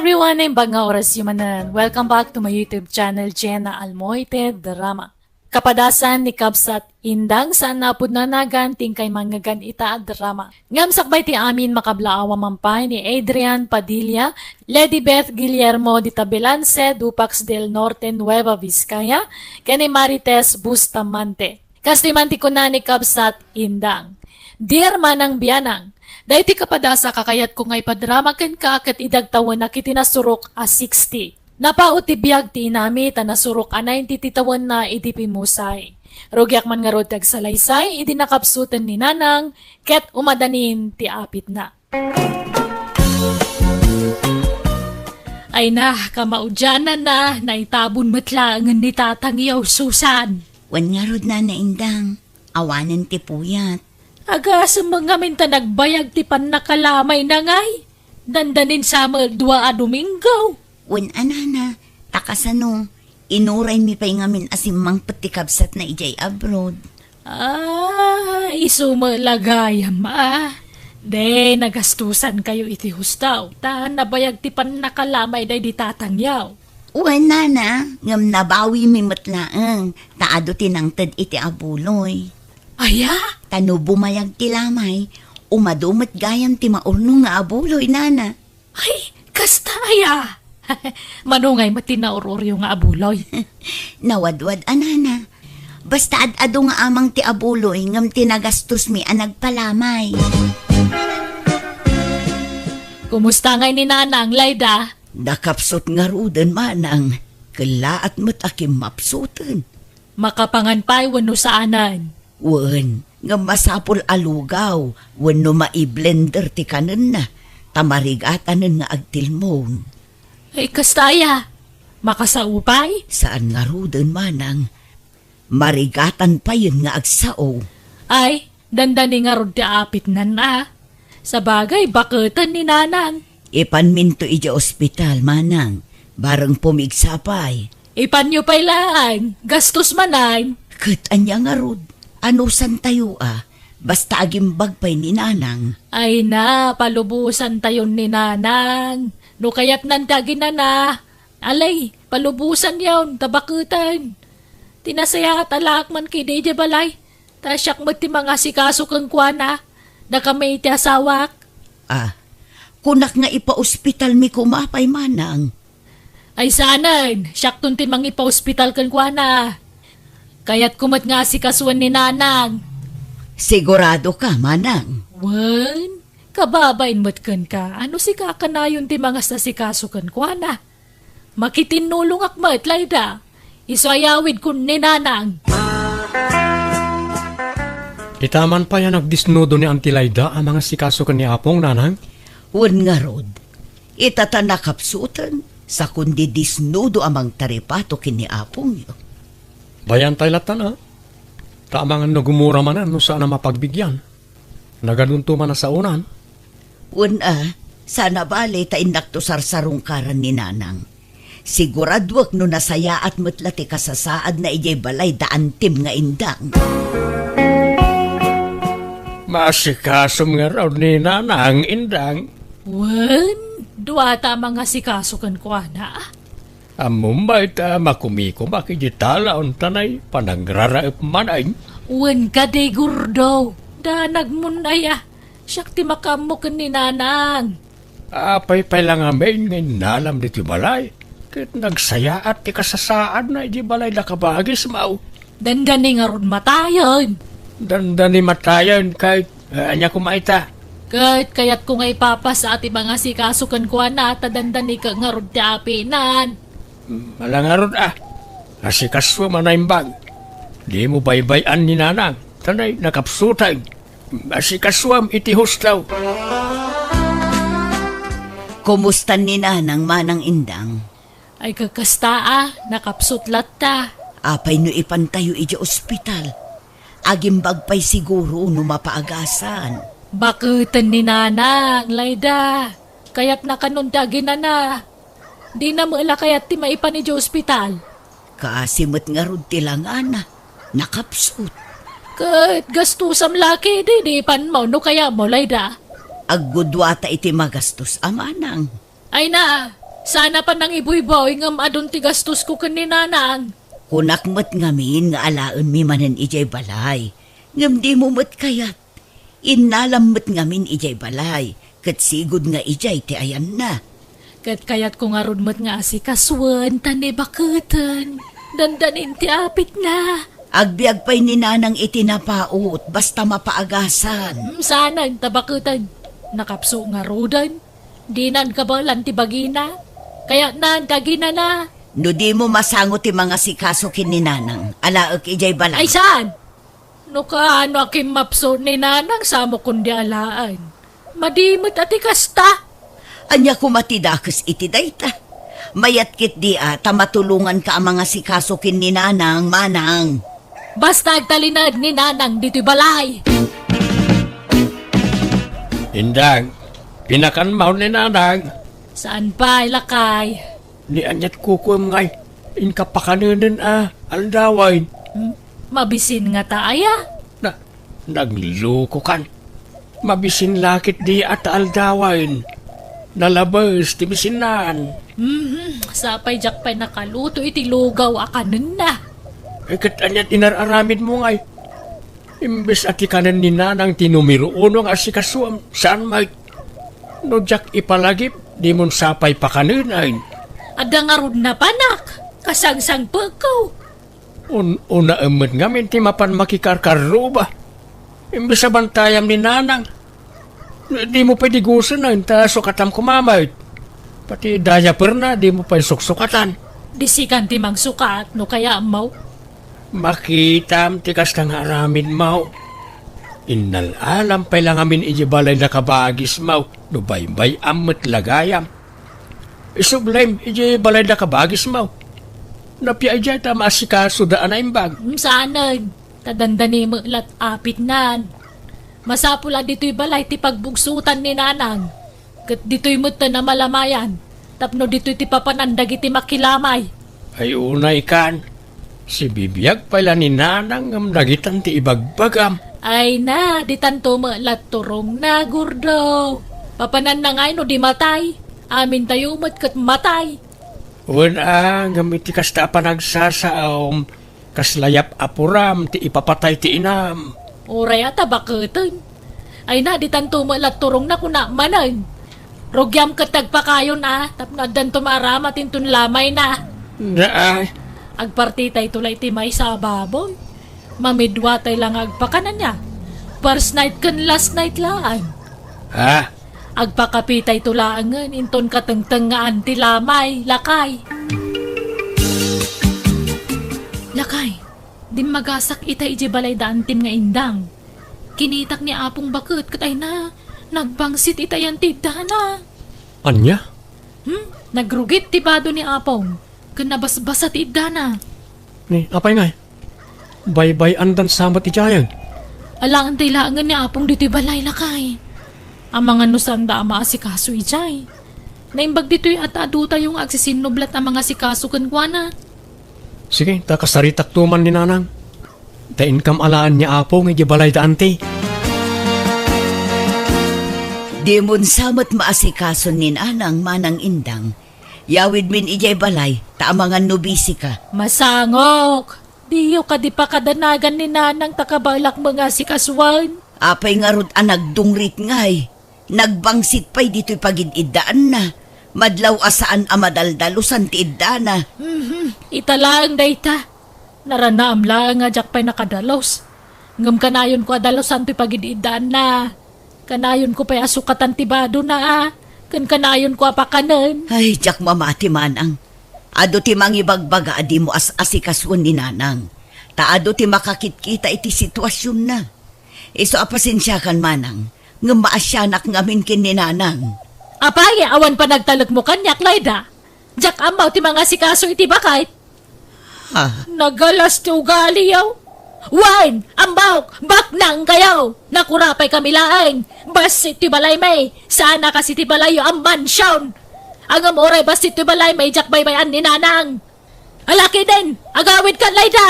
everyone, I'm Bag nga oras yumanan. Welcome back to my YouTube channel, Jenna Almoite Drama. Kapadasan ni Kabsat Indang saan napud na naganting kay mangagan ita drama. Ngam sakbay ti amin makablaawa mampay ni Adrian Padilla, Lady Beth Guillermo de Tabelance, Dupax del Norte, Nueva Vizcaya, kani Marites Bustamante. Kastimanti ko na ni Kabsat Indang. Dear Manang Bianang, dayti kapadasa kakayat ko ngay padrama ken ka ket idagtawan na kitinasurok a 60. Napauti biyag ti inami tanasurok a 90 titawan na idipimusay. Rogyak man nga rod salaysay idi nakapsutan ni Nanang ket umadanin ti apit na. Ay na, kamaudyanan na, naitabon matla ang ni tatang iyaw Susan. Wan nga rod na naindang, awanan ti puyat. Aga sa mga minta nagbayag ti pan nakalamay na ngay. Dandanin sa mga 2 Domingo. Wan anana, takasano, inuray mi pa'y ngamin asimang patikabsat na ijay abroad. Isumalagayam De, nagastusan kayo iti hustaw. Ta, nabayag ti pan nakalamay day di tatangyaw. Wan nana, ngam nabawi mi matlaang, taado tinangtad iti abuloy. Aya? Tano bumayag ti lamay, umadumat gayam ti maurno nga abuloy nana. Ay, kasta aya. Manungay matinauroryo nga abuloy. Nawadwad anana. Basta ad-ado nga amang ti abuloy ngam tinagastos mi ang nagpalamay. Kumusta ngay ni Nanang, Layda? Nakapsot nga ruden manang, kala at matakim mapsutan. Makapanganpay wano saanan. Wen, nga masapol alugaw, wano maiblender ti kanan na, tamarigatanan nga agtilmon. Ay, kastaya. Makasaupay? Saan nga ruden manang, marigatan pa yun nga agsao. Ay, dandani nga rod ti apit na na. Sa bagay, baketan ni Nanang. Ipanminto ija ospital manang, bareng pumigsapay. Ipanyo pa'y lang, gastos manan. Kat anya nga rod, ano san tayo basta agimbag pa'y ni Nanang. Ay na, palubusan tayon ni Nanang. No kaya't nandagin na. Alay, palubusan yawn, tabakutan. Tinasaya at alak man kay Deja Balay. Tasyak mo ti mga sikaso kang kuwana. Na kami iti asawak. Kunak nga ipa-ospital mi kumapay manang. Ay sanan, siyak tun ti mga ipa-ospital kang kuwana. Kaya't kumat nga si kasuan ni Nanang. Sigurado ka manang. Wan, kababain mo't kan ka. Ano si kakanayon ti mga sasikaso kan kuwana? Makitinulong akmat, Layda. Isayawid kun ni Nanang. Itaman pa yan nagdisnudo ni Auntie Layda ang mga sikaso kan ni Apong, Nanang? Wen nga rod, itatanakapsutan sa kundi disnudo amang taripato kini apong yo. Bayan tayo latan, ha? Taamang nagumura manan no saan na mapagbigyan. Naganunto man na sa unan. Wen sana bale ta indakto sarsarungkaran ni Nanang. Siguradwak no nasaya at mutlati kasasaad na ijay balay daan tim nga indang. Masikasom nga raw ni Nanang indang. Wan, duwata mga sikaso kan kuwana. Amumbay ta makumiko makijitala on tanay panagraraip manay. Wan ka de gurdo. Danag mo na ya. Siyak ti makamukan ni Nanang. Apay lang amin ngay nalam dito balay. Kit nagsaya at ti kasasaad na iti balay nakabagis mau. Dandani nga ron matayon. Dandani matayan kahit anya kumaita. Kahit kayat ko nga ipapas sa ati mga sikaso kan kuwana at dandani ka nga ron ti apinan. Malangarod Asikaswa manaimbag. Di mo baybayan ni Nanang. Tanay nakapsutay. Asikaswam iti hustaw. Kumusta ni Nanang manang indang? Ay kakasta nakapsutlat ta. Apay no ipantayo ija ospital. Agimbag pa'y siguro no mapaagasan. Bakutan ni Nanang, Layda. Kaya't nakanundagin na. Di na mula kaya't ti maipan ni ospital. Kasimot nga rod tilangan nakapsut. Kahit gastusam laki, di pan mo, no kaya mo, Layda. Aggudwata iti magastos amanang. Ay na, Sana pa nang ibuy-boy ngam adon ti gastos ko ken ni nanang. Kunakmat ngamin nga alaen mi manen ijay balay. Ngam di mo mat kayat. Inalammat ngamin ijay balay. Kat sigod nga ijay ti ayan na. Kat kayat ko nga rudmat nga asikaswan, tani bakutan. Dandanin ti apit na. Agbiag pa'y ni nanang itinapaot basta mapaagasan. Sana ang tabakutan. Nakapso nga rodan. Dinan kabalan ti bagina. Kaya nan kagina na. No di mo masangot ti mga sikaso kin ni nanang. Alaak ijay balay. Ay saan? No kaano aking mapso ni nanang samo kundi alaan. Madimot ati kasta. Anya kumatidakas iti dayta. Mayat kit di tamatulungan ka ang mga sikaso kin ni nanang manang. Basta agtalinad ni nanang dito'y balay. Indang, pinakanmaw ni nanang. Saan pa ilakay? Ni anyat kukum ngay. Inkapakanunan aldaway. Mabisin nga taaya. Nagluluko kan. Mabisin lakit di at aldawain. Nalabas ti bisinan. Sapay jak pa'y nakaluto iti lugaw akanin na. Kat anyat inararamid mo ngay. Imbes at ikanan ni nanang tinumiro uno nga asikasuam. Saan may? No jak ipalagip, di mon sapay pakanunain. Ada nga rod na panak. Kasangsang pagkaw. Una amat ngamin ti mapan makikarkaro ba? Imbes sa bantayam ni nanang. Di mo pwede gusto na taso katam kumamay. Pati daya perna, di mo pa suksukatan. Disikan ti magsukat no kaya amaw. Makitam ti kastang haramin mau. Inalalam pa lang amin ijibalay na kabagis mau. Nubaybay amat lagayam. Isublaim ijibalay na kabagis mau. Napiyay dyan ta maasikaso daan na imbag. Saanan? Tadandani mo lat apit nan. Masapula dito'y balay ti pagbugsutan ni nanang. Kat dito'y mutta na malamayan. Tapno dito'y ti papanandag iti makilamay. Ay unay kan. Si bibiyag pala ni nanang ang dagitan ti ibagbagam. Ay na, di tanto mo lat turong na gurdo. Papanan na ngay no di matay. Amin tayo mat kat matay. Wala, gamit ti kasta pa nagsasaom. Kaslayap apuram ti ipapatay ti inam. Oray ata bakutan. Ay na, di tanto mo lat turong na kuna manan. Rogyam katag pa kayo na. Tapno danto marama tintun lamay na. Naay. Agpartitay tulay ti may sa baboy. Mamidwatay lang agpakanan niya. First night kan last night lang. Ha? Agpakapitay tulaangan inton katengtengaan ti lamay, lakay. Lakay, di magasak itay iji balay daan tim nga indang. Kinitak ni apong bakit katay na. Nagbangsit itayan ti dana. Anya? Nagrugit ti bado ni apong. Kanabasbasa ti dana. Ni, apay nga. Bay-bay andan samat ti jayan. Alangan tayo laangan ni apong dito'y balay lakay. Ang mga nusanda ang maasikaso ijay. Naimbag dito'y at aduta yung agsisinublat ang mga sikaso kankwana. Sige, takasaritak tuman ni nanang. Tain kam alaan niya apo nga balay daan ti. Di mon samat maasikaso ni nanang manang indang. Yawid min ijay balay, taamangan nubisi ka. Masangok! Diyo ka di pa kadanagan ni nanang takabalak mga sikaswan. Apay nga rod nagdungrit ngay. Nagbangsit pa'y dito'y pagididaan na. Madlaw asaan amadaldalusan ti iddana. Italaang dayta. Naranaam lang nga jak pa'y nakadalos. Ngam kanayon ko adalosan to'y pagididaan na. Kanayon ko pa'y asukatan tibado na. Kanayon ko apakanan. Ay, jak mamati manang. Ado ti mangibagbaga adi mo asikaswan ni nanang. Taado ti makakitkita iti sitwasyon na. Iso apasensyakan manang. Nga maasyanak ngamin kin ni nanang. Apay, awan pa nagtalog mo kanyak, Layda. Jak amaw ti mga sikaso iti bakit. Ha? Nagalas ti ugali yaw. Wine! Ambawk! Baknang kayaw! Nakurapay kami laeng! Basit ti balay may! Sana kasi ti balay ang mansyon! Ang amoray basit ti balay may jak baybayan ni nanang! Alaki din! Agawid ka, Layda!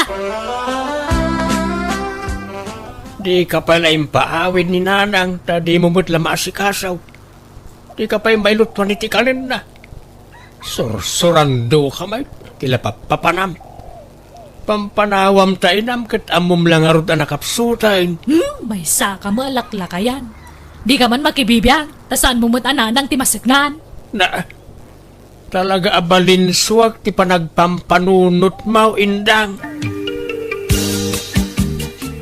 Di ka pala impaawid ni nanang, ta di mo mo't lama asikasaw. Di ka pa imbailot pa ni tikanin na. Sursurando ka may, tila papanam. Pampanawam tainam kat amom lang arod na nakapsutain. May saka mo alaklakayan. Di ka man makibibiyang, tasaan mo mo't ananang timasignan. Na, talaga abalinswag ti panagpampanunot mau, Indang.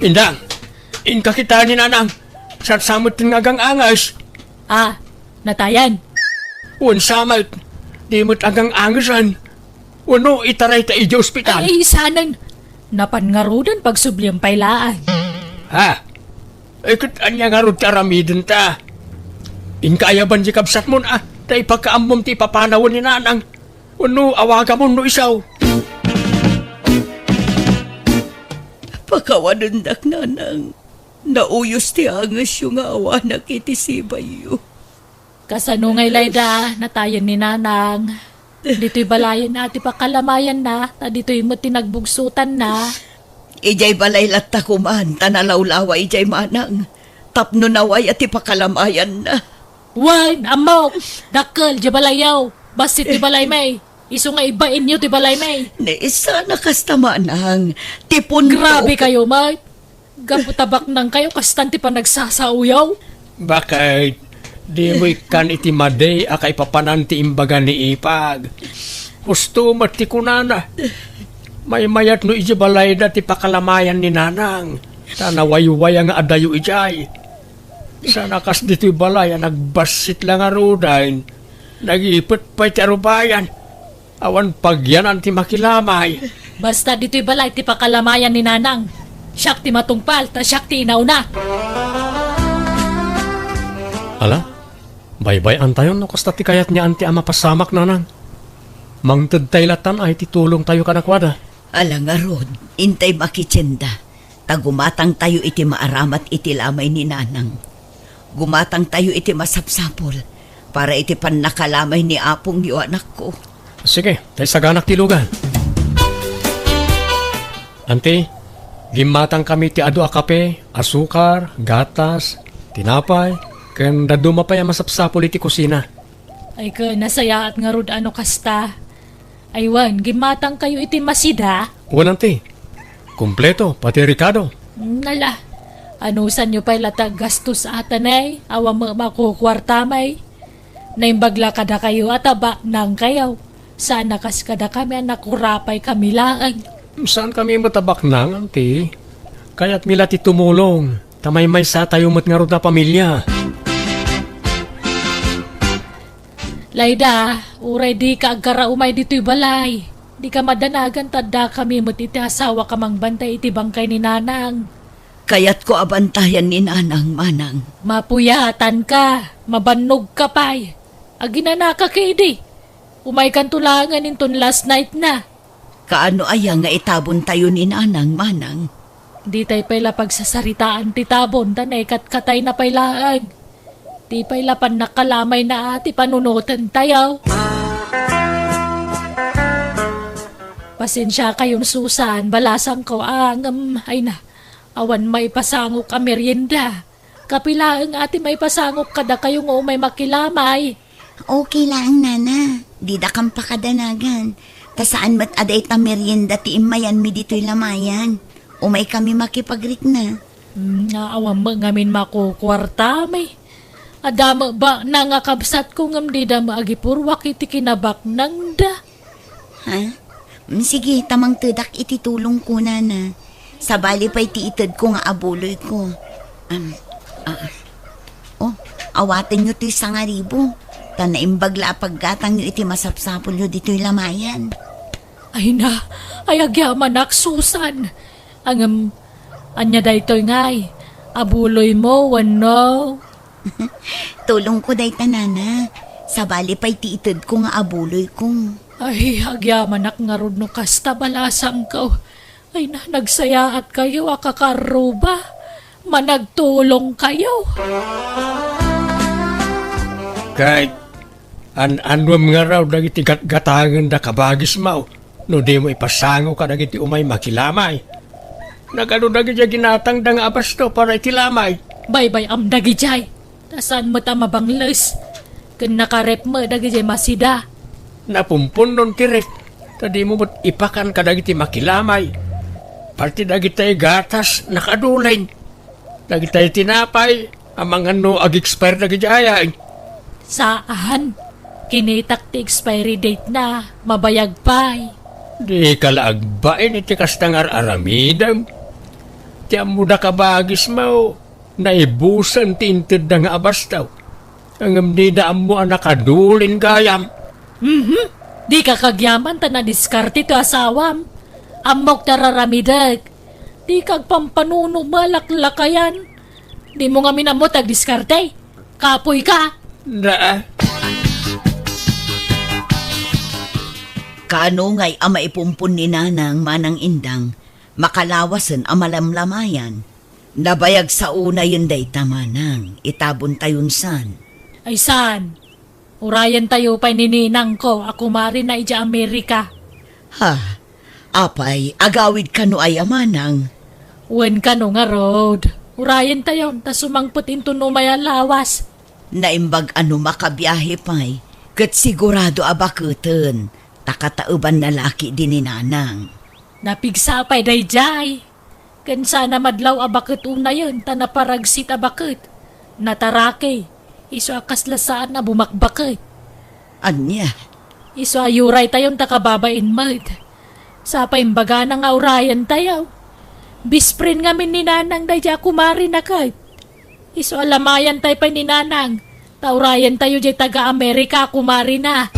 Indang, inka kita ni nanang, sarsamot ng agang angas. Ah, natayan. Unsamot, di mo't agang angasan. Uno itaray ta iji ospital. Ay, sanang napangarudan pag subliyang pailaan. Ha? Ikot anya nga rod karamidin ta. Inkayaban di kabsat mo na, ta ipagkaamom ti papanawon ni nanang. Uno, awaga mo no isaw. Pakawanundak nanang. Nauyos ti angas yung awa na kitisibay yu. Kasanungay layda, natayan ni nanang. Dito'y balayan na, ti pakalamayan na, ta dito'y mo tinagbugsutan na. Ijay balay latta kuman, tanalawlawa ijay manang. Tapno naway at ipakalamayan na. Wan, amok, dakkel, di balayaw. Basit ti balay may. Iso nga ibain niyo ti balay may. Naisa na kasta manang. Tipon Grabe kayo, may. Gaputabak nang kayo, kastan ti pa nagsasauyaw. Bakit? Di mo ikan iti maday akay papananti imbaga ni ipag. Gusto mati ko nana. May mayat no iji balay na ti pakalamayan ni nanang. Tanaway-way ang adayo ijay. Sana kas dito'y balay nagbasit lang arudain. Nag-ipot pa'y ti arubayan. Awan pagyanan ti makilamay. Basta dito'y balay ti pakalamayan ni nanang. Siyak ti matungpal, ta siyak ti inauna. Ala, baybay antayon no kasta ti kayat niya anti ama pasamak nanang. Mangtad taylatan ay titulong tayo kanakwada. Alang arod, intay makitsenda. Tagumatang tayo iti maaramat iti lamay ni nanang. Gumatang tayo iti masapsapol para iti panakalamay ni apong yu anak ko. Sige, tayo saganak tilugan. Anti, gimatang kami ti adu a kape, asukar, gatas, tinapay, ken daduma pa yung masapsapol iti kusina. Ay ka, nasaya at nga rod ano kasta. Aywan, gimatang kayo iti masida. Walang ti, kumpleto, pati Ricardo. Nala, anusan nyo pa'y latag gastos atanay, awa mo makukwarta may. Naimbagla kada kayo at aba nang kayaw. Sana kas kada kami nakurapay kami lang. Saan kami matabak nang, anti? Kaya't mila ti tumulong, tamay may sa tayo mat nga rod na pamilya. Layda, uray di ka agara umay dito'y balay. Di ka madanagan tadda kami mo't iti asawa ka mang bantay iti bangkay ni nanang. Kaya't ko abantayan ni nanang manang. Mapuyatan ka, mabannog ka pa'y. Aginana ka kidi. Umay kan tulangan inton last night na. Kaano aya nga itabon tayo ni nanang manang? Di tay pala pagsasaritaan ti tabon, tanay katay na pailaan. Di pala pan nakalamay na ati panunutan tayo. Pasensya kayong Susan, balasang ko ay na, awan may pasangok ka merienda. Kapilaang ati may pasangok kada kayong may makilamay. Okay lang, nana. Di da kang pakadanagan. Tasaan mat aday ta merienda ti imayan mi dito'y lamayan. Umay kami makipagrit na. Nga awan mo ngamin makukwarta may. Adama ba nangakabsat ko ngam di da maagipurwak iti kinabak nang da. Ha? Sige, tamang tudak iti tulong ko, nana. Sabali pa iti itad ko nga abuloy ko. Awatin nyo ti sangaribo. Tanaimbagla paggatang nyo iti masapsapol nyo dito'y lamayan. Ay na, ay agyaman Susan. Anya daytoy ngay. Abuloy mo, wano. Tulong ko day tanana. Sabali pa iti itad ko nga abuloy ko. Ay, agyaman nga rod no kasta balasang ko. Ay na, nagsayaat kayo, akakaruba. Managtulong kayo. Kahit anwam nga raw dagiti gatangan da kabagis mau. No di mo ipasango ka dagiti umay makilamay. Nagano dagiti ginatang da nga abasto para itilamay. Bye-bye am dagijay. Tasan mo ta mabangles. Kun nakarep mo dagijay masida. Napumpunon tirik. Tadi mo mo't ipakan ka dagiti makilamay. Parti dagiti gatas nakadulain. Dagiti tinapay. Amang ano ag-expire dagiti ayay. Saan? Kinitak ti expiry date na, mabayag pa'y. Di kalaagbain iti kastangar aramidam. Ti amuda ka bagis mo. Naibusan ti intid na nga abastaw. Ang amdidaan mo ang nakadulin gayam. Di ka kagyaman ta na diskarte to asawam. Amok tararamidag. Di kag pampanuno malaklakayan. Di mo nga minamot ag diskarte. Kapoy ka. Na, Kaano ngay ama ipumpun ni nanang manang indang, makalawasan ang malamlamayan. Nabayag sa una yun day tamanang, itabon tayon san. Ay san? Urayan tayo pa'y nininang ko. Ako mari na ija Amerika. Ha, apay, agawid ka no ay amanang. Wen ka no nga road. Urayan tayo. Ta sumangput into no maya lawas. Naimbag ano makabiyahe pa'y, kat sigurado abakutan, takatauban na laki din ni nanang. Napigsapay day jay. Kan sana madlaw abakit una yun. Ta naparagsit abakit. Natarake. Iso akas lasaan na bumakbakit. Anya, Iso ayuray tayon takababain mad. Sa paimbaga na nga urayan tayo. Bisprin nga min ni nanang day kumari na kahit. Iso alamayan tayo pa ni nanang. Taurayan tayo jay taga-Amerika kumari na.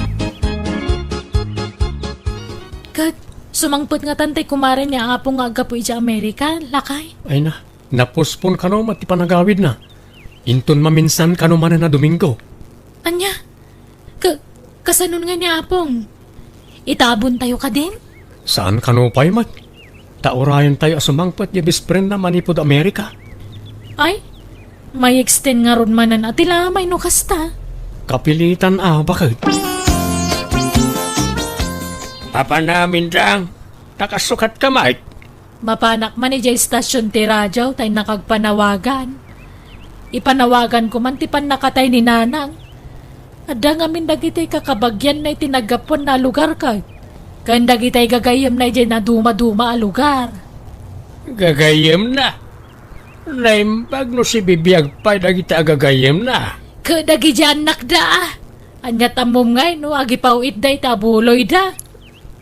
Kat, sumangpot nga tantay kumari niya nga pong aga po ija Amerika, lakay. Ay na, napospon ka no, mati panagawid na. Inton maminsan ka no man na Domingo. Anya, kasanon nga niya apong. Itabon tayo ka din? Saan ka no pa'y mat? Taurayan tayo asumangpat ya bispren na manipod Amerika. Ay, may extend nga ron manan at tila may nukasta. Kapilitan bakit? papa namin dang. Nakasukat ka, Mike. Mapanak man ija istasyon ti radyo tay nakagpanawagan. Ipanawagan ko man tipan nakatay ni nanang. Ada ngamin dagitay kakabagyan na itinagapon na lugar ka. Kan dagitay gagayam na ija na duma-duma a lugar. Gagayem na. Naimbag no si bibiyag pa dagita gagayem na. Kadagi dyan nakda. Anya tamom ngay no agi pauit day tabuloy da.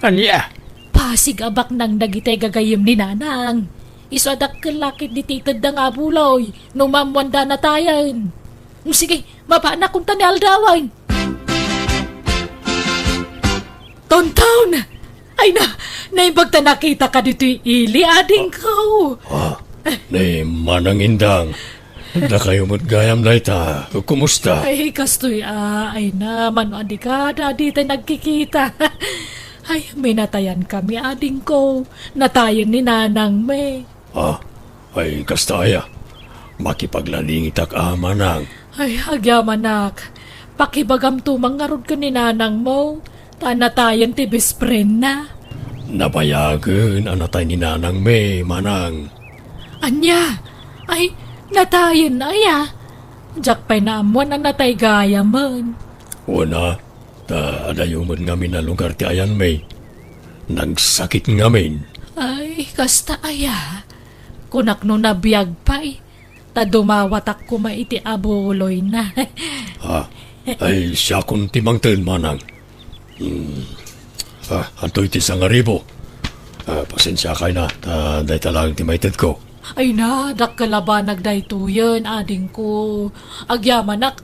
Anya, Pasig abak nang dagitay gagayam ni nanang. Isadak kalakit di titad na nga buloy. No mamwanda na tayan. Sige, mapaanak kung tani aldawan. Tontaon! Ay na, naimbagta nakita ka dito ili ading ko. ni manang indang. Da kayo mo't gayam na ita. Kumusta? Ay, kastoy, ay naman, adi ka, dadi tayo nagkikita. Ay, may natayan kami, ading ko. Natayan ni nanang me. Ay kastaya. Makipaglalingit ak amanang. Ay, agyamanak. Pakibagam tumang ngarod ka ni nanang mo. Tanatayan ti bespren na. Nabayagan anatay ni nanang me, manang. Anya, ay, natayan na ya. Diyak pa'y naamuan ang natay gaya man. Una, adayuman ngamin na lugar ti ayan me. Nagsakit ngamin. Ay, kasta aya. Kunak no nabiyag pa'y. Ta dumawatak ko maiti abuloy na. Ay siya kung timangtin, manang. Antoy ti sangaribo. Pasensya kay na, day talang timaited ko. Ay na, dakkalabanag daytoyan, ading ko. Agyamanak,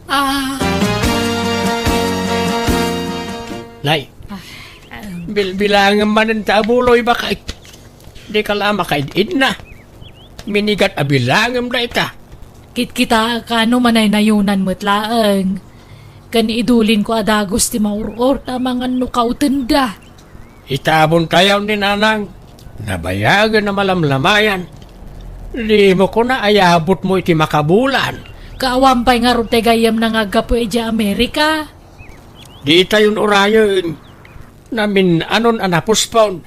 Nay, bilangan man ang tabuloy ba kay? Di ka lama kay na. Minigat abilangam na ita. Kit-kita kano manay nayunan mutlaang. Kani idulin ko adagos ti mauror tamangan no kautenda. Itabon tayo ni nanang. Nabayagan na malamlamayan. Di mo ko na ayabot mo iti makabulan. Kaawampay nga ron tegayam na nga gapo eja Amerika. Di tayon orayon. Namin anon anapuspon.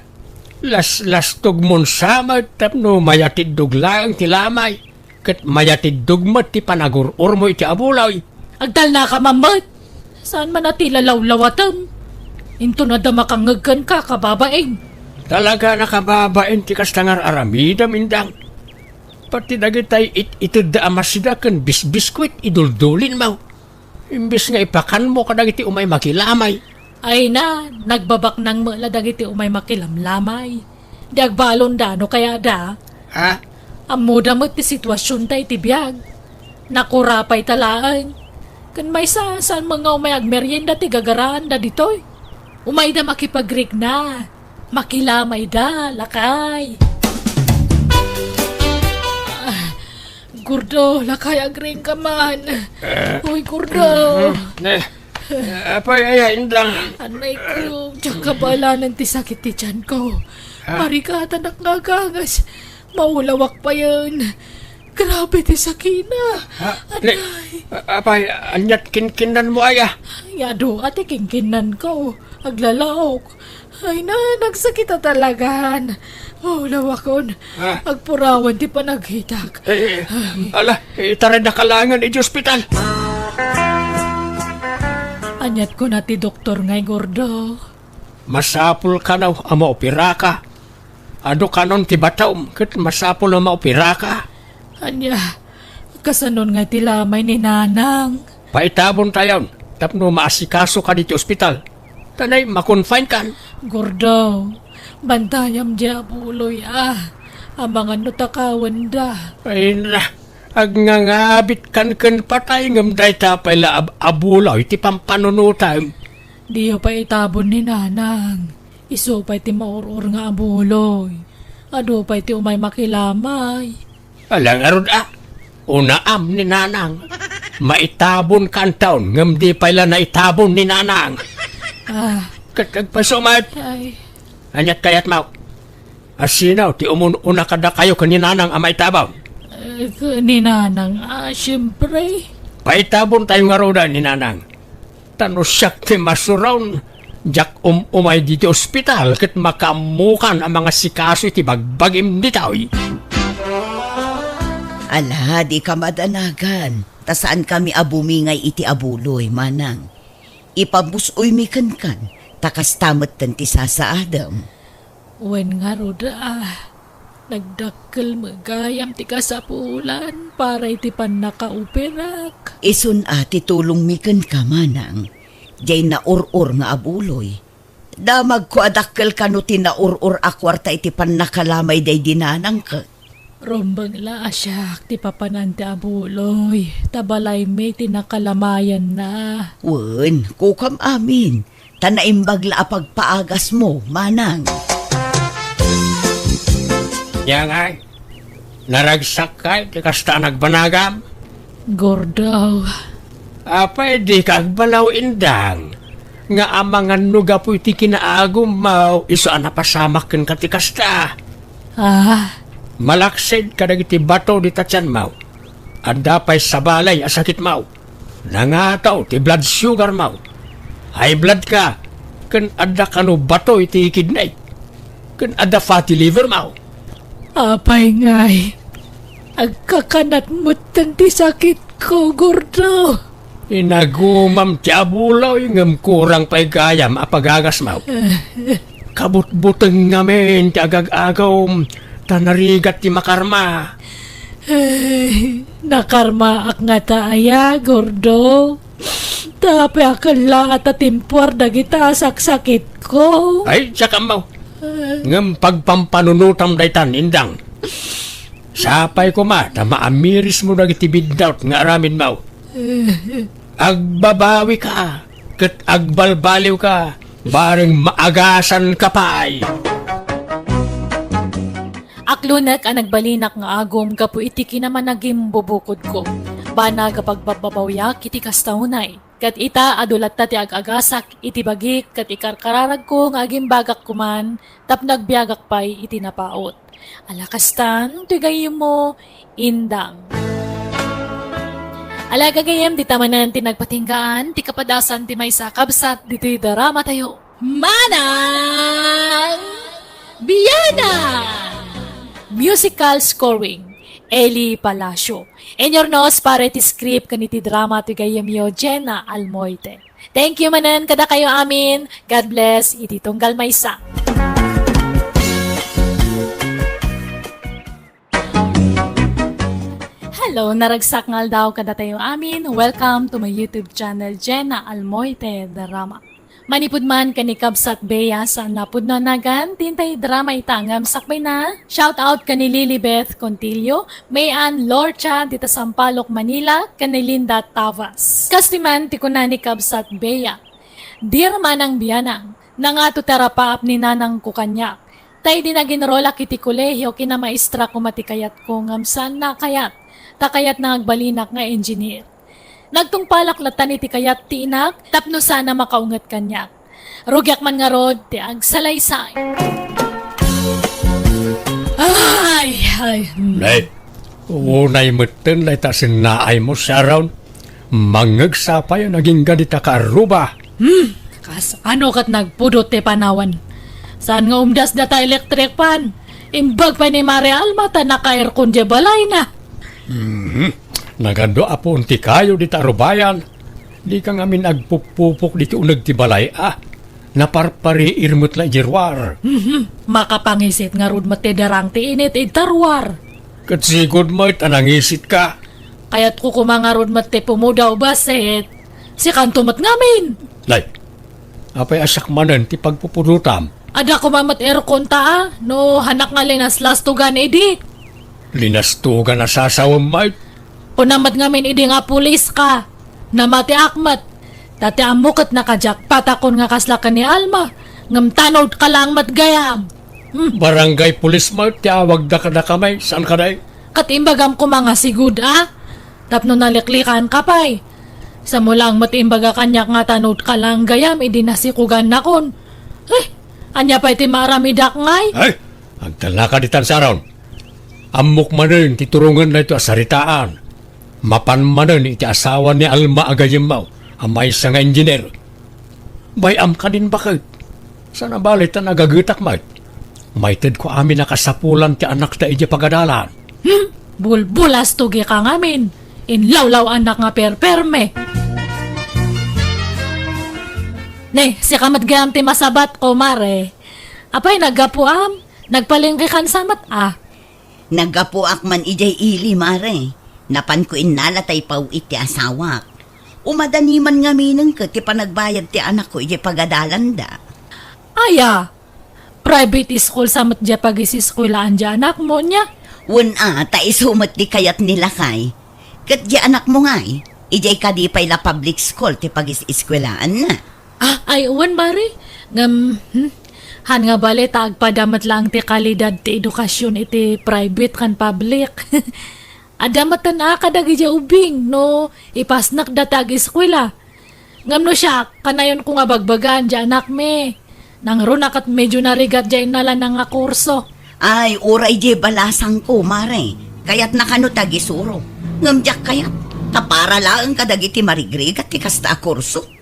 Las tugmon samad tapno mayatid duglaang ti lamay. Kat mayatid dugmat ti panagurur mo iti abulay. Agdal na ka mamot. Saan man ati lalawlawatam? Into na damakangagkan ka, kababaeng. Talaga nakababain ti kastangar aramidam indang. Pati dagitay itid da amasida kan bisbiskwit iduldulin mo. Imbis nga ipakan mo kadagiti umay makilamay. Ay na, nagbabak ng maladag iti umay makilamlamay. Di agbalon da, no kaya da. Ha? Amuda mo ti sitwasyon tayo ti biyag. Nakurapay talaan. Kan may saan mga umay agmeryenda ti gagaraan da ditoy. Umay da makipagrig na. Makilamay da, lakay. Gurdo, lakay agring ka man. Uy, Gurdo. Apay ay indang. Anay ko, diyan ka bala ng tisakit ti tiyan ko. Marikata naknagangas. Maulawak pa yan. Grabe ti sakina. Apay, anyat kinkinan mo aya. Yado, ate kingkinan ko. Aglalaok. Ay na, nagsakit na talagan. Maulawakon. Agpurawan ti panaghitak. Itaray na kalangan iti ospital. Anyat ko na ti doktor ngay Gordo. Masapul ka na maopira ka. Ado kanon ti bataom, kat masapul na maopira ka. Anya, kasanon nga ti lamay ni Nanang. Paitabon tayon, tapno maasikaso ka dito ospital. Tanay, makonfine kan. Gordo, bantayam di abuloy Amangan no takawan da. Ay na, agnangabit kan patay ngam day tapay la abulaw, iti pampanunutan. Diyo pa itabon ni Nanang. Iso pa iti maurur nga abuloy. Ado pa iti umay makilamay. Alang arod unaam ni Nanang. Maitabon kan taon, ngam di pala na itabon ni Nanang. Katagpasumat. Ay, Anyat kayat mau. Asinaw, ti una kada kayo kaninanang amay tabaw. ni Nanang, siyempre. Paitabon tayo nga roda ni Nanang. Tanusyak ti masuraw. Jak umay dito ospital kat makamukan ang mga sikaso iti bagbagim di tao. Ala, di ka madanagan. Ta saan kami abumingay iti abuloy, manang. Ipabusoy mi kan, takas tamat tan ti sasaadam. Wen nga roda, nagdakkel magayam ti kasapulan para iti pan nakauperak. Isun ati tulong mi kan ka, manang. Diyay na ur-ur nga abuloy. Damag ko adakkel kano ti na ur-ur akwarta iti pan nakalamay day dinanang ka. Rombang la asyak ti papanante abuloy, tabalay may tinakalamayan na. Wen, kukam amin. Tanaimbag la pagpaagas mo, manang. Yang ay, naragsak kay, ti kasta nagbanagam. Gordo, Apay di kagbalaw indang. Nga amangan nuga po iti kinaagum mau, iso anapasamak ken kati kasta. Malaksid kadag iti bato di tatyan mau. Anda pa'y sabalay asakit mau. Nangataw ti blood sugar mau. High blood ka. Ken adda kano bato iti kidney. Ken adda fatty liver mau. apay ngay. Agkakanat mo ti sakit ko, Gordo. Inagumam ti abulaw ngem kurang pa'y gayam apagagas mau. Kabut-buteng ngamin ti agag-agaw. Tanarigat ti makarma. Nakarma ak nga taaya, Gordo. Tapi akan lahat at timpuar dagita saksakit ko. Ay, saka mau. Ngem pagpampanunutam daytan indang. Sapay ko maamiris mo dagiti biddaut nga aramin mau. Agbabawi ka. Ket agbalbaliw ka. Bareng maagasan ka pa'y. Aklunak ang nagbalinak nga agom kapu iti kinaman naging bubukod ko. Bana kapag bababawyak iti kastahunay. Kat ita adulat ti ag-agasak iti bagik kat ikarkararag ko nga aging bagak kuman tap nagbiagak pa'y iti napaot. Alakastan, tigayim mo, indang. Alagagayam di tamanan ti nagpatinggaan, ti kapadasan ti may sakabsat dito'y darama tayo. Manang Biyanan! Musical scoring, Eli Palacio. In your nose, para iti script kaniti drama ti gayamyo Jenna Almoite. Thank you manan kada kayo amin. God bless. Iti tunggal maysa. Hello, naragsak ngal daw kada tayo amin. Welcome to my YouTube channel, Jenna Almoite Drama. Manipud man kani Kabsat Bea sa napud na nagan, tintay drama itangam sakbay na. Shout out kani Lilibeth Contillo, Mayan Lorcha, dita Sampaloc, Manila, kani Linda Tavas. Kastiman ti kunani Kabsat Bea. Dir man ang biyanang, nangato terapaap ni nanang kukanyak. Tay di na ginrola kiti kolehiyo kina maestra ko matikayat ko ngamsan na kayat. Takayat na agbalinak nga engineer. Nagtungpalak latan iti kayat ti inak, tapno sana makaungat kanyak. Rugyak man nga rod, ti agsalaysay. Ay. Nay, unay meten lay ta sinaay mo sa around. Mangagsapay ang naging ganita ka aruba. Kas ano kat nagpudot ti panawan. Saan nga umdas data electric pan? Imbag pa ni Maria Alma ta naka-aircon di balay na. Nagando apon ti kayo di tarubayan. Di ka ngamin agpupupok di ti unag ti balay Naparpari irmut la jirwar. Makapangisit nga rod matidarang ti init itarwar. Katsigod mo tanangisit ka. Kaya't ko kumangarod mati pumudaw basit. Si kantumat ngamin. Lay, apay asak manan ti pagpupunutam. Ada ko mamat aircon ta no hanak nga linas lastugan edi. Linastugan na sasawam mait. Kunamat ngamin idi nga pulis ka. Namati akmat. Dati amukot nakajak patakon nga kaslakan ni Alma. Ngam tanod ka lang matgayam. Barangay pulis mait ti awag da ka na kamay. Saan ka day? Katimbagam ko mga sigud Tapno naliklikan ka pa'y. Sa mulang matimbaga kanyak nga tanod ka lang gayam idi nasikugan na kon. Anya pa'y ti maramidak ngay. Ay, agtala ka ditan sa around. Amok manen ti turungan na ito asaritaan. Mapan manen iti asawa ni Alma agayim mau. Amay sa nga engineer. Bayam ka din bakit? Sana balit na nagagitak mait. Maited ko amin nakasapulan ti anak ta iji pagadalan. Bulbulas tugi ka ngamin. Inlawlaw anak nga perperme. Ne, si kamat gayam ti masabat ko, mare. Apay nagapuam, nagpalingki kan samat Nagapuak man ijay ili, mare. Napan ko inalatay pau iti asawak. Umadani man nga minang ka ti panagbayad ti anak ko ijay pagadalan da. Aya, private school samat dya pag-isiskulaan dya anak mo niya. Ta isumat di kayat nila kay. Kat di anak mo ngay, ijay ka di pay la public school ti pag-isiskulaan na. Ay, uwan bari. Han nga bali, tagpadamat lang ti kalidad ti edukasyon iti private kan public. Adamatan kadagi dya ubing, no? Ipasnak datag eskwela. Ngam no siya, kanayon ko nga bagbagan dya anak me. Nang runak at medyo narigat dya inala nga kurso. Ay, uray di balasang ko, mare. Kayat nakanutag isuro. Ngamjak kayat. Tapara lang kadagiti marigrigat ti kasta kurso.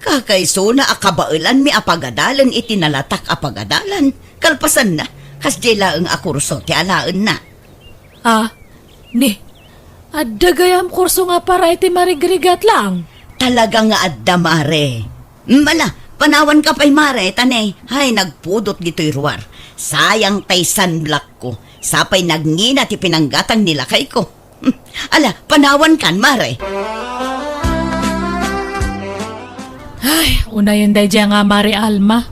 Kakaiso na akabailan mi apagadalan iti nalatak apagadalan. Kalpasan na. Kasdi lang akurso ti alaan na. Adagayam kurso nga para iti marigrigat lang. Talaga nga adda, mare. Mala, panawan ka pa'y mare, tanay. Hay, nagpudot dito'y ruwar. Sayang tay sunblock ko. Sapay nagngina ti pinanggatang nila kay ko. Ala, panawan kan, mare. Ay, una yun day dya nga Mari Alma.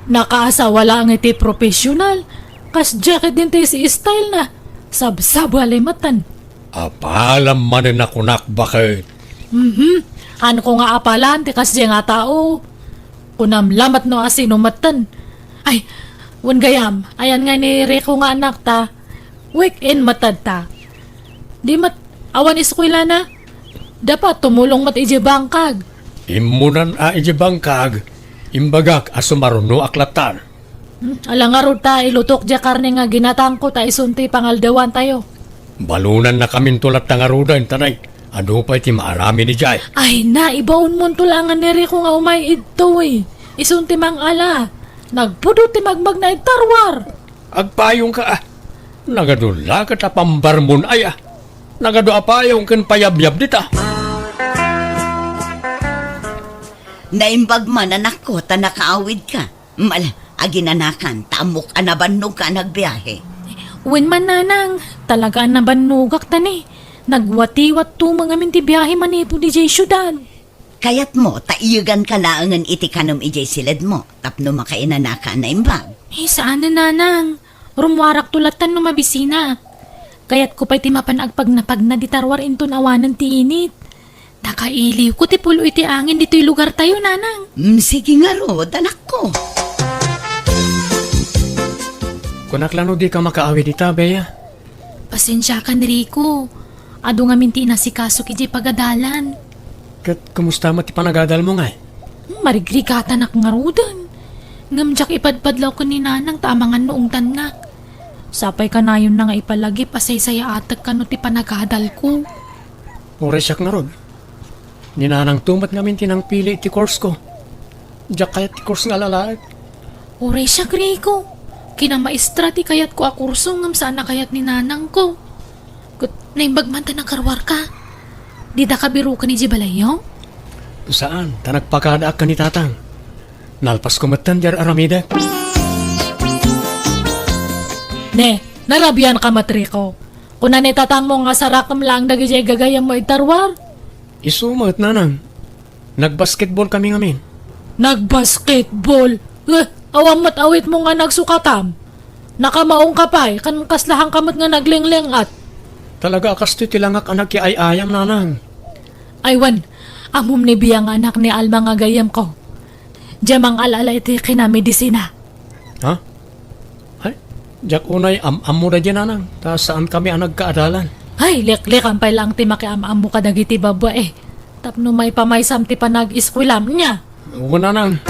Nakaasawa lang iti profesional. Kas jacket din tayo si style na. Sab-sab alimatan. Apalam manen ako nak bakit? Ano ko nga apalan, ti kas dya nga tao. Kunam lamat no asinumatan. Ay, wan gayam, ayan nga ni Rico nga anak ta. Weekend matad ta. Di mat, awan iskwila na. Dapat tumulong mat iji bangkag. Imunan iji bangkag. Imbagak asumaruno aklatan. Alangarod ta, ilutok dya karne nga ginatangko ta isunti pangaldawan tayo. Balunan na kamin tulat ng arudan, tanay. Ano pa iti maarami ni Jai? Ay na, ibaon mo tulangan ni Rico nga umay ito Isunti mang ala. Nagpudo ti magmag na itarwar. Agpayong ka Nagadula ka tapambarmon ay Nagado apayong kan payabyab dita. Naimbag man anak ko, ta nakaawid ka. Aginanakan, tamok anabannog ka nagbiyahe. Wen man nanang, talaga na banugak tani. Nagwati-wat to mga minti biyahe man ito di jay syudad. Kayat mo, taiyagan ka laangan iti kanam ijay silid mo, tapno makainanaka na imbag. Saan na nanang? Rumwarak tulatan no mabisina. Kayat ko pa'y timapanagpag na pag naditarwar inton awanan ti init. Nakailiw ko ti pulo iti angin dito'y lugar tayo, nanang. Sige nga ro, anak ko. Kunaklano di ka makaawi di Beya. Pasensya ka, Rico. Ado nga minti na si Kaso kiji pagadalan. Kat kumusta mo ti panagadal mo nga eh? Marigrigatan ak nga rudan. Ngamjak ipadpadlaw ko ni nanang tamangan noong tanak. Sapay ka na yun na nga ipalagi pasay-saya atag ka no ti panagadal ko. Oresyak nga rod. Ninanang tumat nga minti ng pili ti course ko. Diyak kaya ti course nga lalaag. Oray siya, Rico. Kinamaestra ti kayat ko akurso ngam saan na kayat ni nanang ko. Kut naimbag man ta nakarwar ka. Di da kabiro ka ni Jibalayo? Saan? Ta nagpakadaak ka ni tatang. Nalpas ko matan jar aramida. Ne, narabian ka matriko. Kuna ni tatang mo nga sarakam lang dagijay gagayam mo itarwar. Isumat nanang. Nagbasketball kami ngamin. Nagbasketball. Awam awit mo nga nagsukatam. Nakamaong kapay, kan kaslahang kamot nga naglinglingat. Talaga akas ti tilangak anak ki ay ayam nanang. Aywan, amom ni biyang anak ni Alma nga gayam ko. Diyamang alala iti kinamedisina. Ha? Ay, jak unay am-am mo na dyan nanang. Ta saan kami ang nagkaadalan? Ay, lik-lik ang lang ti makiam-am mo ka dagiti baba eh. Tapno may pamaysam ti panag-iskwilam niya. Oo nanang.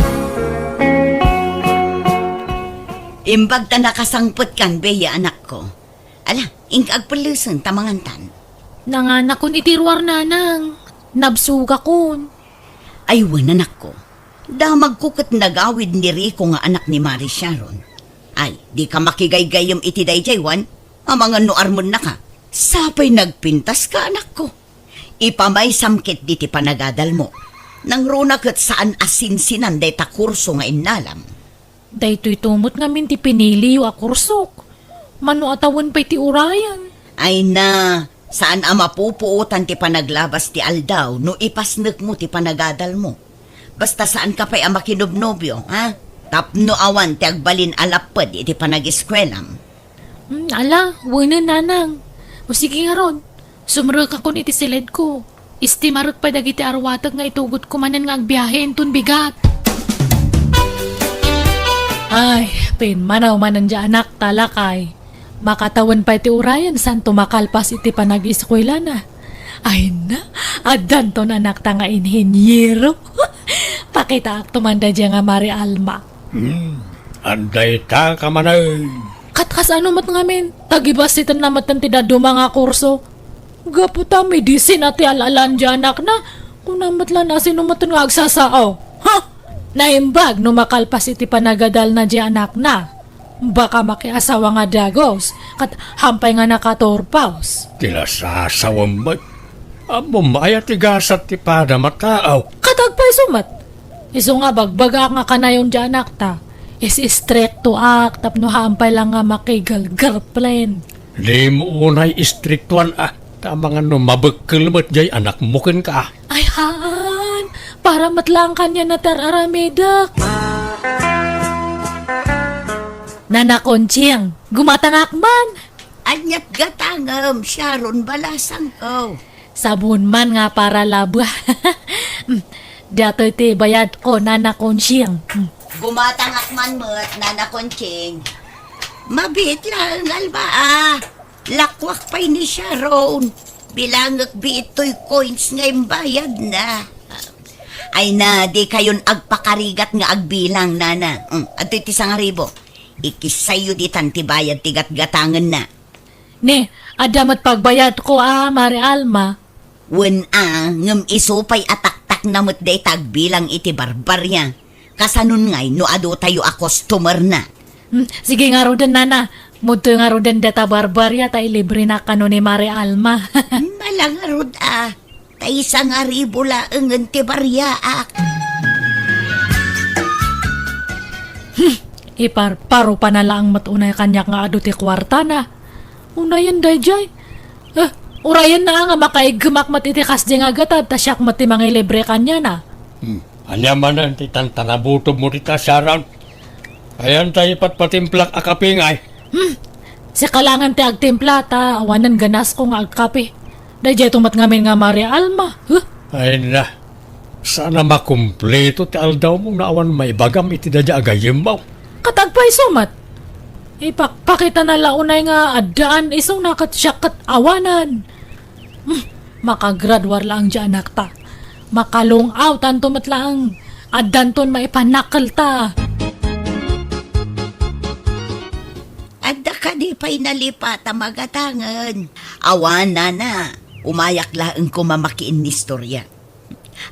Imbag ta nakasangpot kan, Beya, anak ko. Ala, ingkagpalusan tamangantan. Nanganak kun itirwar nanang. Nabsuga kun. Aywan, anak ko. Damag ko kat nagawid ni Rico nga anak ni Mari Sharon. Ay, di ka makigaygayom iti dayjaywan. Ang mga noarmon na ka. Sapay nagpintas ka, anak ko. Ipamay samkit di ti panagadal mo. Nang runa kat saan asinsinan day ta kurso nga inalam. Daytoy tumot nga minti pinili o akursok. Mano atawan pa'y ti urayan. Ay na, saan ang mapupuutan ti panaglabas ti aldaw no ipasnek mo ti panagadal mo. Basta saan ka pa'y ang makinobnobyo, ha? Tapno awan ti agbalin alapad iti panag-iskwelam. Ala, wala nanang. O sige nga ron, sumrag ako iti silid ko. Istimarot pa dagiti arwatag nga itugot ko manan nga agbiyahe intun bigat. Ay, pinmanaw manan dya anak talakay. Makatawan pa iti urayan san tumakalpas iti panag-iskwela na. Ay na, adan to na anak ta nga inhenyero. Pakita ak tumanda dya nga Mari Alma. Anday ta ka manay. Katkas ano mat ngamin, tagibas itan na matan ti dadu mga kurso. Gaputa medicine at alalan dyan anak na, kung namatlan na sinumatan nga agsasao. Ha? Naimbag no makalpas iti panagadal na dyan anak na. Baka makiasawa nga dagos, kat hampay nga nakatorpaos. Tila sasawam ba? Amo maya tigasat ti pada mataaw. Katagpay sumat. Iso nga bagbaga nga kanayon dyan anak ta. Is strict to act, tapno hampay lang nga makigal-girlfriend. Di mo unay istriktuan Tama nga no mabagkal mo't jay anak mukin ka. Ay haan, para matlang kanya na tararamedak. Nanakonching, gumatangak man. Anyat gatangam, Sharon balasang ko. Sabon man nga para labwa. Dato iti bayad ko nanakonching. Gumatangak man mo't nanakonching. Mabit lang, Alba Lakwak pa'y ni Sharon. Bilangak biito'y coins ngayong bayad na. Ay na, di kayon agpakarigat nga agbilang, nana. At iti sang ribo. Ikisayo di tantibayad tigat-gatangan na. Ne, adamat pagbayad ko Mari Alma. Wen ngam isupay ataktak namot day tagbilang iti barbarya. Kasanun ngay no ado tayo a customer na. Sige nga ro din, nana. Muto nga ro din data barbarya tay libre na kano ni Mari Alma. Malangarod Tay isang ribo laeng ti baryaak. Paro pa na lang matunay kanya nga ado ti kwarta na. Unayan dayjay. Urayan na nga makaigmak matitikas di nga gatad ta siyak mati mga libre kanya na. Anya man ang titantanabutob mo dita Sharon. Ayan tayo patpatimplak akapingay. Si kalangan ti agtimpla ta awanan ganas ko nga agkape. Dayjay tumat ngamin nga Maria Alma. Ay na. Sana makumpleto ti aldaw mo na awan may bagam iti dadya agayim mo. Katagpay sumat. Ipakita na launay nga adaan isong nakatsyakat awanan. Makagradwar lang dyan nakta. Makalong out ang tumat lang. Adanton maipanakal ta. Adda ka di pa'y nalipat ang magatangan. Awana na. Umayak laang ko mamakiin ni istorya.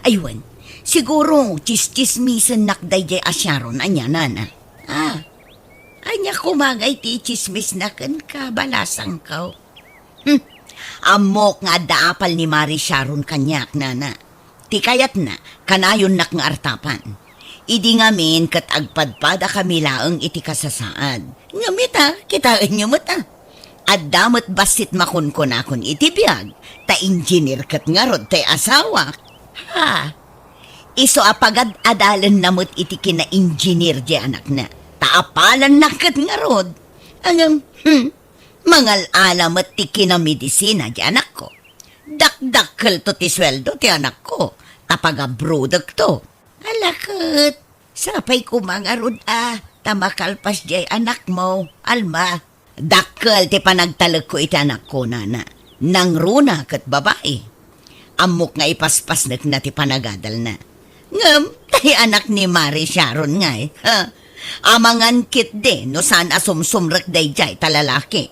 Aywan, siguro chismisan nakday jay asyaron anya na. Anya kumagay ti chismis na kan kabalasang kao. Amok nga daapal ni Mari Sharon kanyak nana. Ti kayat na, kanayon nak nga artapan. Idi ngamin kat agpadpada kami laang iti kasasaad. Ngamit kitaan nyo mata. At damot basit makon-konakon iti biyag. Ta engineer kat nga rod tay asawa. Iso apagad adalan namot iti kina-engineer di anak na. Taapalan nakat nga rod. Angang, mangal alamat ti kinamedisina di anak ko. Dakdakkel to ti sweldo ti anak ko. Tapaga-brodak to. Alakot, sapay ko mga rod tamakalpas di anak mo, Alma. Dakkel ti panagtalag ko iti anak ko, nana. Nang runa kat babae. Amok nga ipaspas na ti panagadal na. Ngam, tayo anak ni Mari Sharon nga Amangan kit din no saan asumsumrak day jay talalaki.